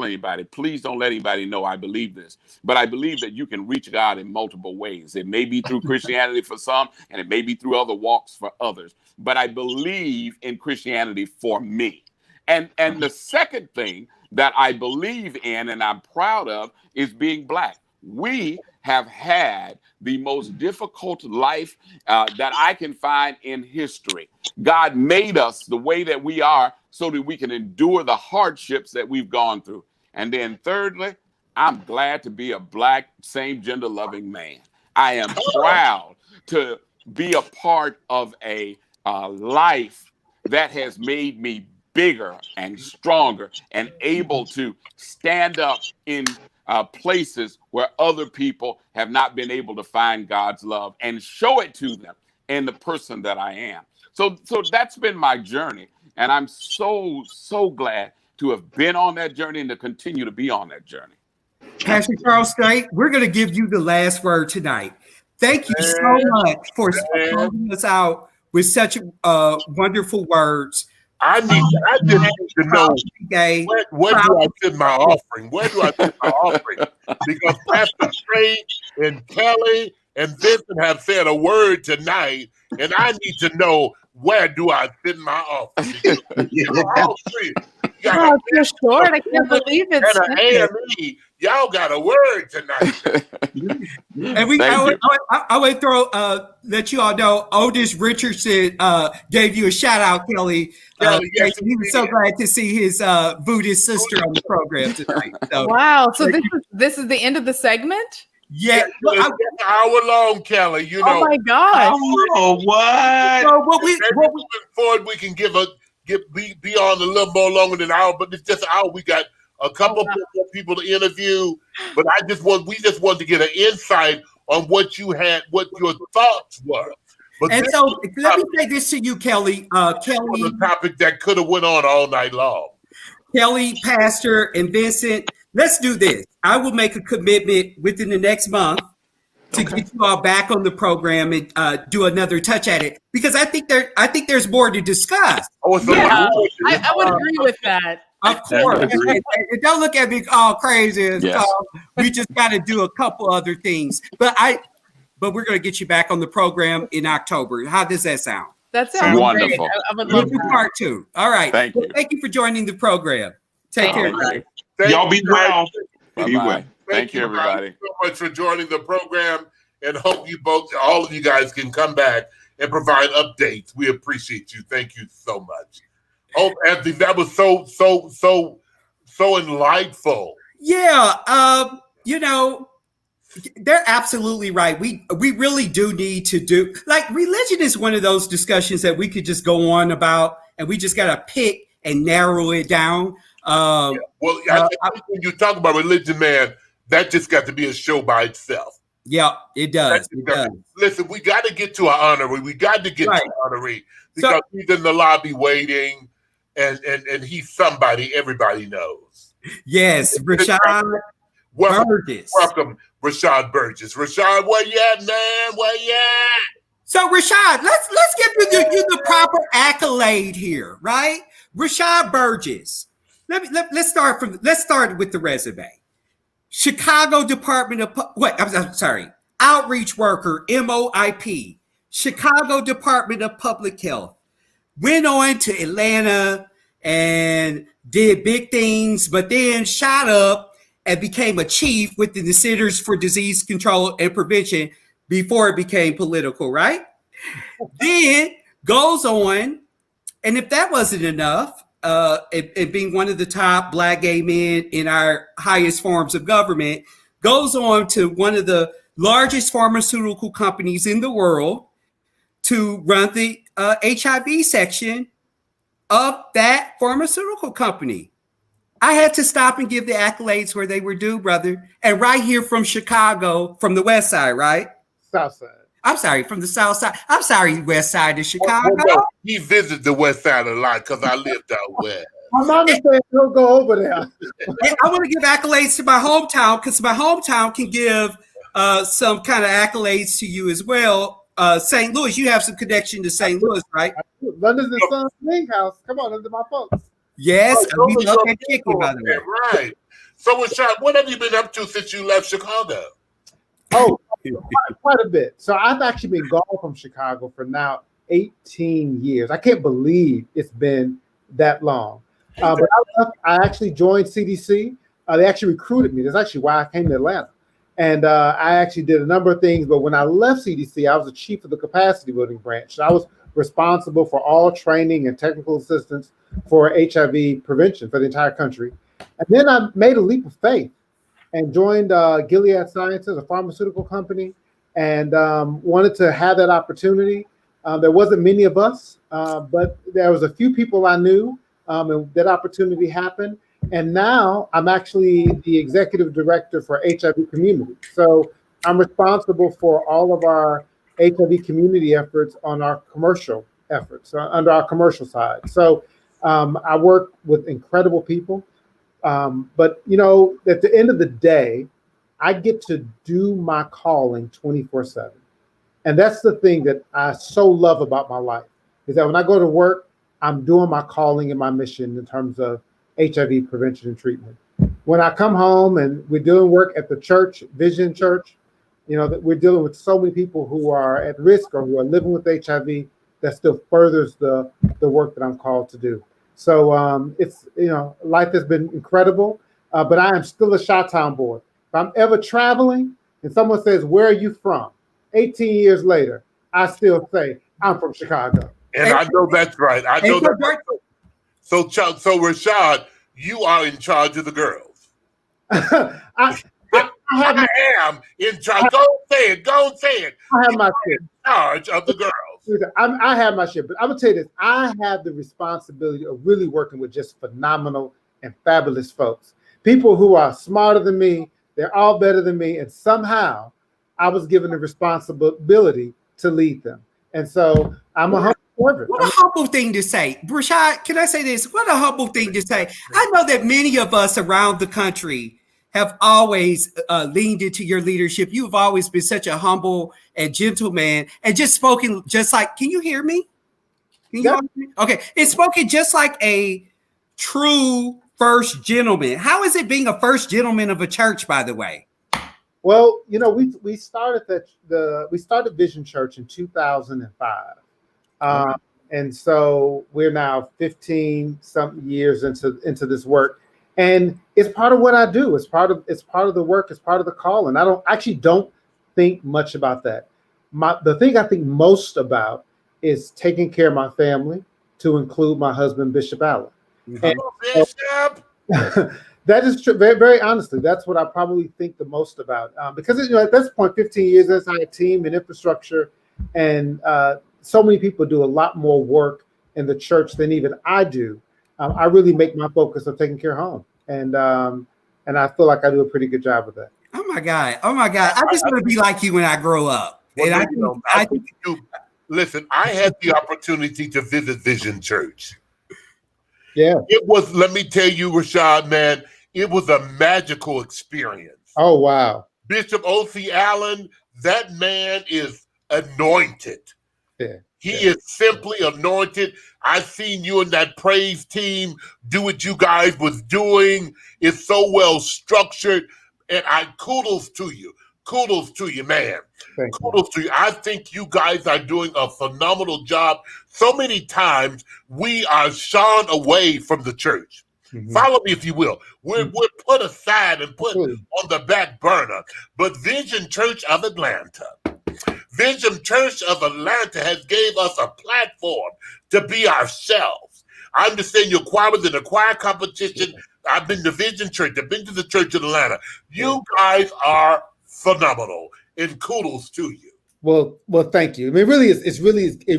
S8: anybody, please don't let anybody know I believe this, but I believe that you can reach God in multiple ways. It may be through Christianity for some, and it may be through other walks for others, but I believe in Christianity for me. And the second thing that I believe in and I'm proud of is being Black. We have had the most difficult life that I can find in history. God made us the way that we are so that we can endure the hardships that we've gone through. And then thirdly, I'm glad to be a Black, same gender loving man. I am proud to be a part of a life that has made me bigger and stronger and able to stand up in places where other people have not been able to find God's love and show it to them in the person that I am. So that's been my journey. And I'm so glad to have been on that journey and to continue to be on that journey.
S1: Pastor Charles State, we're going to give you the last word tonight. Thank you so much for starting us out with such wonderful words.
S2: I just need to know where do I send my offering? Where do I send my offering? Because Pastor Strait and Kelly and Vincent have said a word tonight, and I need to know where do I send my offering? All three.
S7: Oh, you're short. I can't believe it.
S2: And an AME, y'all got a word tonight.
S1: And I would let you all know, Otis Richardson gave you a shout out, Kelly.
S2: Yes,
S1: he was so glad to see his Buddhist sister on the program tonight. So,
S7: wow. So this is the end of the segment?
S2: Yeah. It's an hour long, Kelly. You know.
S7: Oh my God.
S6: Oh, what?
S1: So what we
S2: moving forward, we can be on a little more longer than an hour, but it's just an hour. We got a couple more people to interview, but we just want to get an insight on what you had, what your thoughts were. But
S1: and so let me say this to you, Kelly.
S2: Kelly, a topic that could have went on all night long.
S1: Kelly, Pastor, and Vincent, let's do this. I will make a commitment within the next month to get you all back on the program and do another touch at it, because I think there's more to discuss.
S7: I would agree with that.
S1: Of course. And don't look at me all crazy. Yes. We just got to do a couple other things. But we're going to get you back on the program in October. How does that sound?
S7: That sounds
S8: wonderful.
S7: Great. I would love that.
S1: Part 2. All right.
S8: Thank you.
S1: Thank you for joining the program. Take care.
S6: Y'all be well.
S8: Be well. Thank you, everybody.
S2: So much for joining the program, and hope all of you guys can come back and provide updates. We appreciate you. Thank you so much. Oh, Anthony, that was so enlightful.
S1: Yeah, they're absolutely right. We really do need to do, like, religion is one of those discussions that we could just go on about, and we just got to pick and narrow it down.
S2: I think when you talk about religion, man, that just got to be a show by itself.
S1: Yeah, it does.
S2: Listen, we got to get to an honoree. We got to get to an honoree because he's in the lobby waiting, and he's somebody everybody knows.
S1: Yes, Rashad Burgess.
S2: Welcome, Rashad Burgess. Rashad, where you at, man? Where you at?
S1: So, Rashad, let's give you the proper accolade here, right? Rashad Burgess. Let's start with the resume. Chicago Department of Outreach Worker, MOIP, Chicago Department of Public Health. Went on to Atlanta and did big things, but then shot up and became a chief within the Centers for Disease Control and Prevention before it became political, right? Then goes on, and if that wasn't enough, it being one of the top Black gay men in our highest forms of government, goes on to one of the largest pharmaceutical companies in the world to run the HIV section of that pharmaceutical company. I had to stop and give the accolades where they were due, brother. And right here from Chicago, from the West Side, right?
S9: South Side.
S1: I'm sorry, from the South Side. I'm sorry, West Side of Chicago.
S2: No. He visited the West Side a lot because I lived out west.
S9: My mama said don't go over there.
S1: I want to give accolades to my hometown because my hometown can give some kind of accolades to you as well. St. Louis, you have some connection to St. Louis, right?
S9: London's the Sun's Link House. Come on, under my folks.
S1: Yes, we love that chicken, by the way.
S2: Right. So, Rashad, what have you been up to since you left Chicago?
S9: Oh, quite a bit. So I've actually been gone from Chicago for now 18 years. I can't believe it's been that long. But I actually joined CDC. They actually recruited me. That's actually why I came to Atlanta. And I actually did a number of things. But when I left CDC, I was the chief of the capacity building branch. So I was responsible for all training and technical assistance for HIV prevention for the entire country. And then I made a leap of faith and joined Gilead Sciences, a pharmaceutical company, and wanted to have that opportunity. There wasn't many of us, but there was a few people I knew, and that opportunity happened. And now I'm actually the executive director for HIV community. So I'm responsible for all of our HIV community efforts on our commercial efforts, under our commercial side. So I work with incredible people. But, you know, at the end of the day, I get to do my calling 24/7. And that's the thing that I so love about my life, is that when I go to work, I'm doing my calling and my mission in terms of HIV prevention and treatment. When I come home and we're doing work at the church, Vision Church, you know, that we're dealing with so many people who are at risk or who are living with HIV, that still furthers the work that I'm called to do. So it's, you know, life has been incredible, but I am still a Chi-Town boy. If I'm ever traveling and someone says, "Where are you from?" 18 years later, I still say, "I'm from Chicago."
S2: And I know that's right. I know that's right. So Rashad, you are in charge of the girls.
S9: I
S2: am in charge. Go say it. Go say it.
S9: I have my shit.
S2: In charge of the girls.
S9: I have my shit, but I'm gonna tell you this: I have the responsibility of really working with just phenomenal and fabulous folks, people who are smarter than me. They're all better than me, and somehow I was given the responsibility to lead them. And so I'm a humble servant.
S1: What a humble thing to say. Rashad, can I say this? What a humble thing to say. I know that many of us around the country have always leaned into your leadership. You've always been such a humble and gentle man, and just spoken just like, can you hear me? Can you hear me? Okay. It's spoken just like a true first gentleman. How is it being a first gentleman of a church, by the way?
S9: Well, you know, we started we started Vision Church in 2005, and so we're now 15 something years into this work, and it's part of what I do. It's part of the work. It's part of the call, and I don't think much about that. The thing I think most about is taking care of my family, to include my husband, Bishop Allen.
S2: Bishop.
S9: That is true. Very, very honestly, that's what I probably think the most about, because, you know, at this point, 15 years, as I had a team and infrastructure, and so many people do a lot more work in the church than even I do. I really make my focus on taking care of home, and I feel like I do a pretty good job of that.
S1: Oh my God! I just want to be like you when I grow up.
S2: Well, listen, I had the opportunity to visit Vision Church.
S9: Yeah.
S2: It was, let me tell you, Rashad, man, it was a magical experience.
S9: Oh, wow.
S2: Bishop O.C. Allen, that man is anointed.
S9: Yeah.
S2: He is simply anointed. I've seen you and that praise team do what you guys was doing. It's so well structured. And kudos to you. Kudos to you, man. Kudos to you. I think you guys are doing a phenomenal job. So many times we are shun away from the church. Mm-hmm. Follow me if you will. We're put aside and put on the back burner. But Vision Church of Atlanta has gave us a platform to be ourselves. I understand your choir was in a choir competition. I've been to Vision Church. I've been to the Church in Atlanta. You guys are phenomenal, and kudos to you.
S9: Well, thank you. I mean, it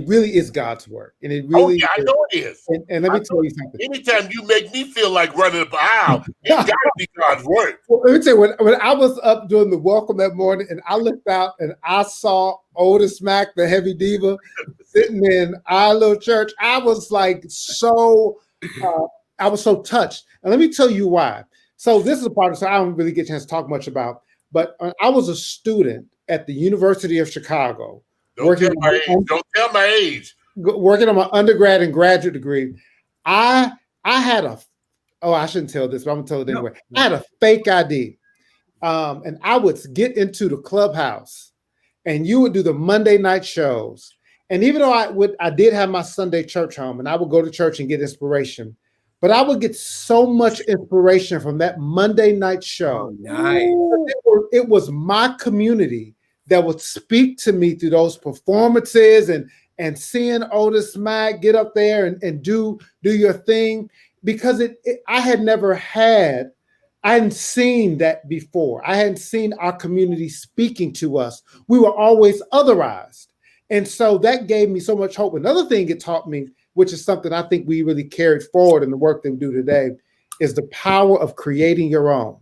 S9: really is God's work, and it really.
S2: Oh yeah, I know it is.
S9: And let me tell you something.
S2: Anytime you make me feel like running up the aisle, it's got to be God's work.
S9: Well, let me tell you, when I was up doing the welcome that morning, and I looked out and I saw Otis Mack, the heavy diva, sitting in our little church, I was like I was so touched. And let me tell you why. So this is a part of, so I don't really get a chance to talk much about, but I was a student at the University of Chicago.
S2: Don't tell my age.
S9: Working on my undergrad and graduate degree. I had I shouldn't tell this, but I'm gonna tell it anyway. I had a fake ID. And I would get into the clubhouse, and you would do the Monday night shows. And even though I did have my Sunday church home, and I would go to church and get inspiration, but I would get so much inspiration from that Monday night show.
S1: Oh, nice.
S9: It was my community that would speak to me through those performances, and seeing Otis Mack get up there and do your thing, because I hadn't seen that before. I hadn't seen our community speaking to us. We were always otherized. And so that gave me so much hope. Another thing it taught me, which is something I think we really carried forward in the work that we do today, is the power of creating your own.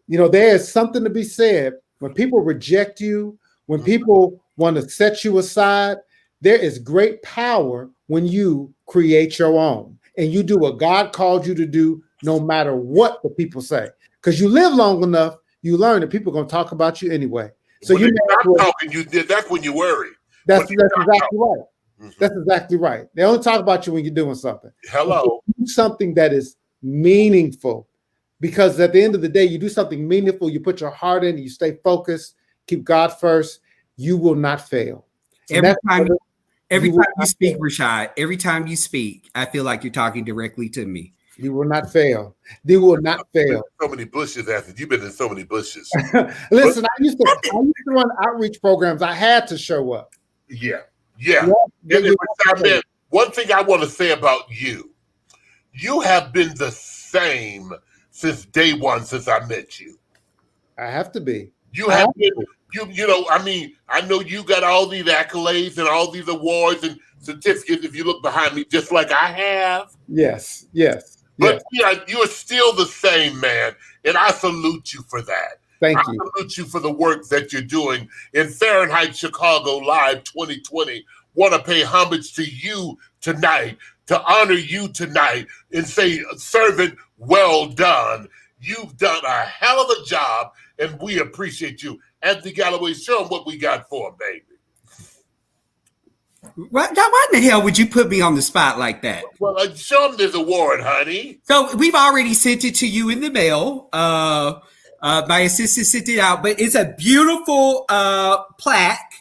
S9: You know, there is something to be said when people reject you, when people want to set you aside. There is great power when you create your own and you do what God called you to do, no matter what the people say. Because you live long enough, you learn that people are going to talk about you anyway. So
S2: when you're not talking, that's when you worry.
S9: That's exactly right. That's exactly right. They only talk about you when you're doing something.
S2: Hello.
S9: Do something that is meaningful, because at the end of the day, you do something meaningful, you put your heart in, you stay focused, keep God first, you will not fail.
S1: Every time you speak, Rashad, every time you speak, I feel like you're talking directly to me.
S9: You will not fail. They will not fail.
S2: So many bushes, Anthony. You've been in so many bushes.
S9: Listen, I used to run outreach programs. I had to show up.
S2: Yeah. One thing I want to say about you, you have been the same since day one, since I met you.
S9: I have to be.
S2: You have been, you know, I mean, I know you got all these accolades and all these awards and certificates if you look behind me, just like I have.
S9: Yes.
S2: But you're still the same, man. And I salute you for that.
S9: Thank you.
S2: I salute you for the work that you're doing. In Fahrenheit Chicago Live 2020, want to pay homage to you tonight, to honor you tonight, and say, servant, well done. You've done a hell of a job, and we appreciate you. Anthony Galloway, show them what we got for him, baby.
S1: Why in the hell would you put me on the spot like that?
S2: Well, show them this award, honey.
S1: So we've already sent it to you in the mail. My assistant sent it out, but it's a beautiful plaque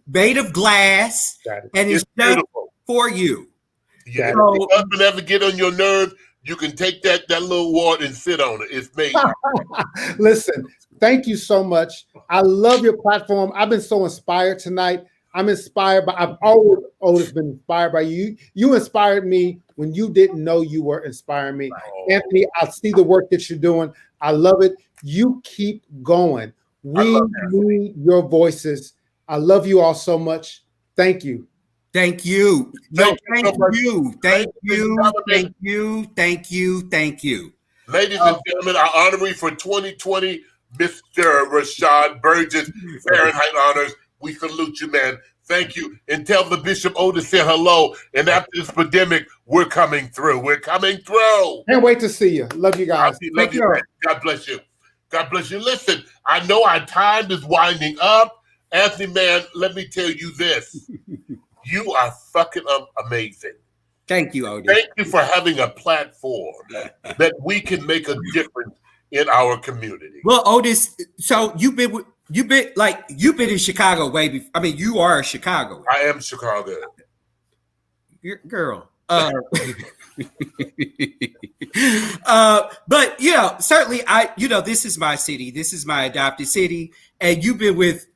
S1: made of glass, and it's done for you.
S2: Yeah. So, if your husband ever get on your nerves, you can take that little award and sit on it. It's made.
S9: Listen, thank you so much. I love your platform. I've been so inspired tonight. I'm inspired by, I've always been inspired by you. You inspired me when you didn't know you were inspiring me. Oh. Anthony, I see the work that you're doing. I love it. You keep going. We need your voices. I love you all so much. Thank you.
S1: Thank you. Thank you.
S2: Ladies and gentlemen, our honoree for 2020, Mr. Rashad Burgess, Fahrenheit Honors. We salute you, man. Thank you. And tell the Bishop Otis said hello. And after this pandemic, we're coming through. We're coming through.
S9: Can't wait to see you. Love you guys.
S2: Love you, man. God bless you. God bless you. Listen, I know our time is winding up. Anthony, man, let me tell you this. You are fucking amazing.
S1: Thank you, Otis.
S2: Thank you for having a platform that we can make a difference in our community.
S1: Well, Otis, so you've been in Chicago way before. I mean, you are a Chicago.
S2: I am Chicago.
S1: Girl. But certainly this is my city. This is my adopted city. And you've been with,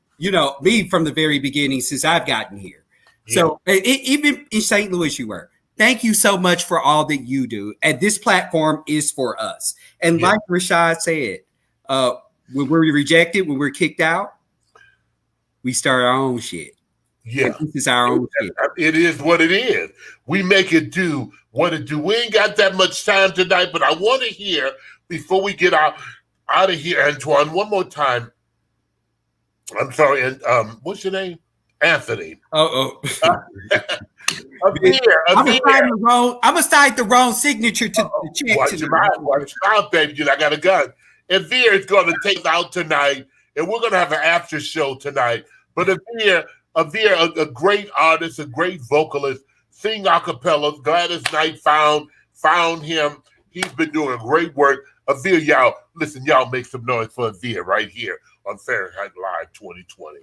S1: me from the very beginning since I've gotten here. Yeah. So even in St. Louis, you were. Thank you so much for all that you do. And this platform is for us. And like Rashad said, when we're rejected, when we're kicked out, we start our own shit.
S2: Yeah.
S1: And this is our own shit.
S2: It is what it is. We make it do what it do. We ain't got that much time tonight, but I want to hear, before we get out of here, Antoine, one more time. I'm sorry, and what's your name? Anthony.
S1: I'm gonna cite the wrong signature to the check.
S2: Watch your mouth, baby. I got a gun. And Veer is going to take us out tonight, and we're going to have an after show tonight. But Veer, a great artist, a great vocalist, sing a cappella. Gladys Knight found him. He's been doing great work. Veer, y'all make some noise for Veer right here on Fahrenheit Live 2020.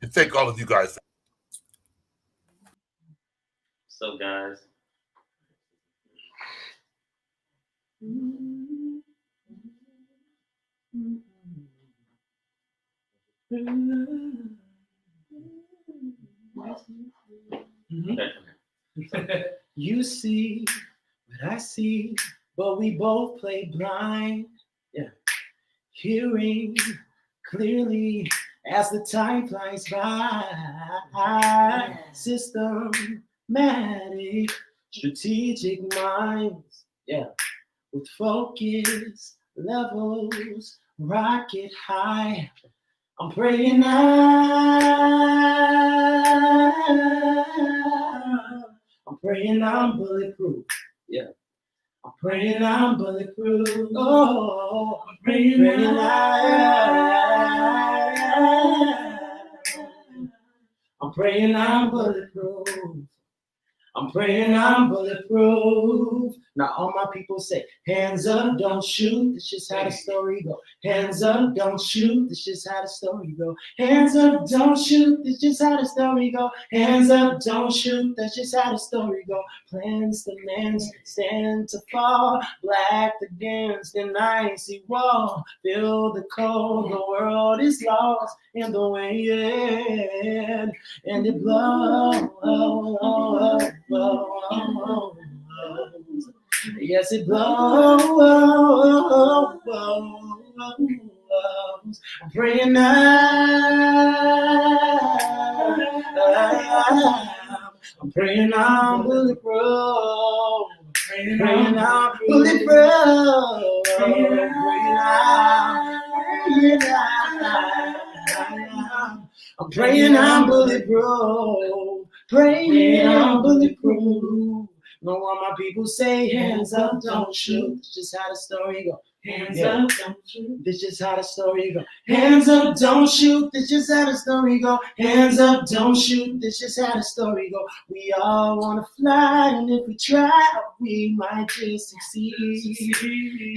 S2: And thank all of you guys.
S3: So, guys.
S4: You see what I see, but we both play blind. Yeah. Hearing clearly as the time flies by. Systematic, strategic minds. Yeah. With focus levels rocket high, I'm praying now. I'm praying I'm bulletproof. Yeah. I'm praying I'm bulletproof. Oh, I'm praying I'm praying I'm bulletproof. I'm praying I'm bulletproof. Now all my people say, hands up, don't shoot. This just how the story go. Hands up, don't shoot. This just how the story go. Hands up, don't shoot. This just how the story go. Hands up, don't shoot. That's just how the story go. Plans to men's stand to fall. Black against an icy wall. Feel the cold. The world is lost in the wind, and it blows. Yes, it blows. I'm praying I'm praying I'm bulletproof. Praying I'm bulletproof. I'm praying I'm bulletproof. Praying I'm bulletproof. No one my people say hands up, don't shoot. It's just how the story go. Hands up, don't shoot. This just how the story go. Hands up, don't shoot. This just how the story go. Hands up, don't shoot. This just how the story go. We all wanna fly, and if we try, we might just succeed.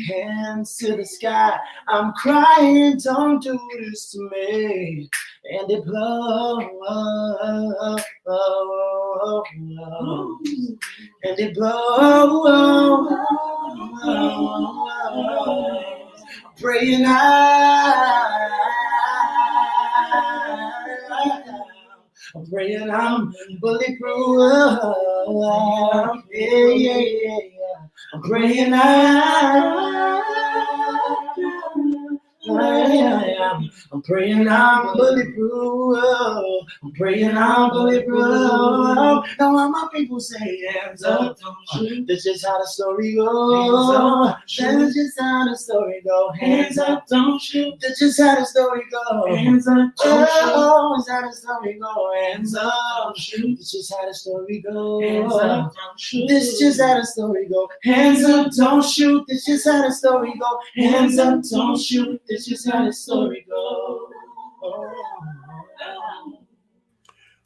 S4: Hands to the sky. I'm crying, don't do this to me. And it blows. And it blows. Praying I'm praying I'm bulletproof. Yeah. I'm praying I'm praying I'm bulletproof. I'm praying I'm bulletproof. Now all my people say hands up, don't shoot. That's just how the story goes. That's just how the story goes. Hands up, don't shoot. That's just how the story goes. Hands up, don't shoot. That's how the story goes. Hands up, don't shoot. That's just how the story goes. Hands up, don't shoot. This just how the story goes. Hands up, don't shoot. This just how the story goes. Hands up, don't shoot. This just how the story goes.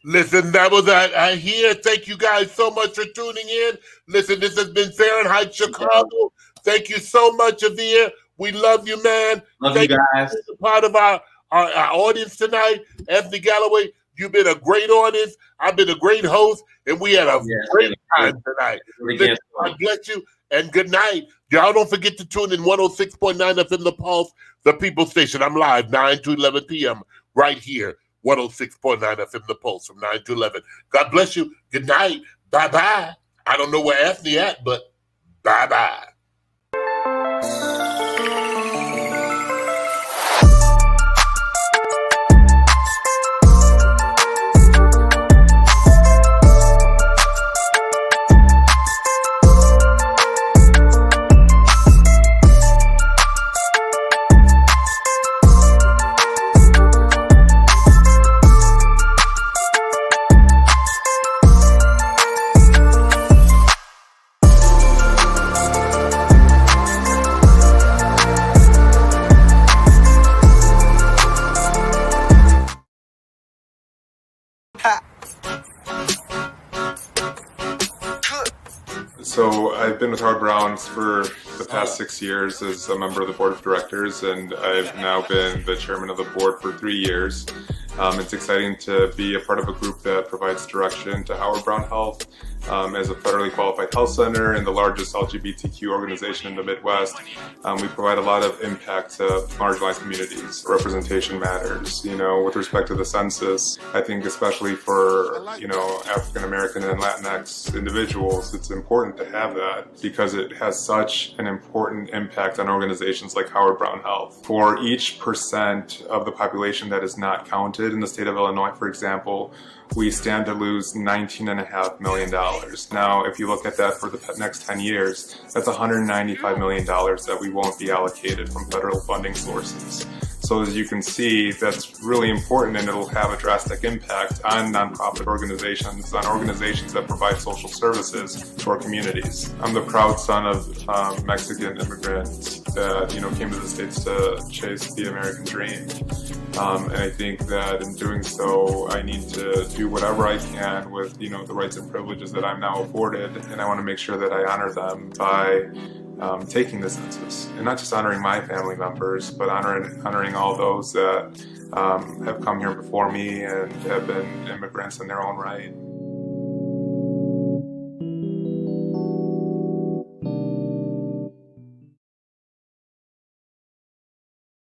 S2: Listen, that was I hear. Thank you guys so much for tuning in. Listen, this has been Fahrenheit Chicago. Thank you so much, Avir. We love you, man.
S3: Love
S2: Thank
S3: you guys.
S2: For being a part of our audience tonight. Anthony Galloway, you've been a great audience. I've been a great host, and we had a great time tonight. Listen, God bless you, and good night. Y'all don't forget to tune in 106.9 FM The Pulse, the People Station. I'm live 9 to 11 p.m. right here. 106.9 FM The Pulse from 9 to 11. God bless you. Good night. Bye-bye. I don't know where Anthony at, but bye-bye.
S10: So I've been with Howard Browns for the past 6 years as a member of the board of directors, and I've now been the chairman of the board for 3 years. It's exciting to be a part of a group that provides direction to Howard Brown Health as a federally qualified health center and the largest LGBTQ organization in the Midwest. We provide a lot of impact to marginalized communities. Representation matters. You know, with respect to the census, I think especially for, you know, African American and Latinx individuals, it's important to have that because it has such an important impact on organizations like Howard Brown Health. For each % of the population that is not counted in the state of Illinois, for example, we stand to lose $19.5 million. Now, if you look at that for the next 10 years, that's $195 million that we won't be allocated from federal funding sources. So as you can see, that's really important, and it'll have a drastic impact on nonprofit organizations, on organizations that provide social services to our communities. I'm the proud son of Mexican immigrants that came to the States to chase the American dream. And I think that in doing so, I need to do whatever I can with the rights and privileges that I'm now afforded, and I want to make sure that I honor them by taking the census, and not just honoring my family members, but honoring all those that have come here before me and have been immigrants in their own right.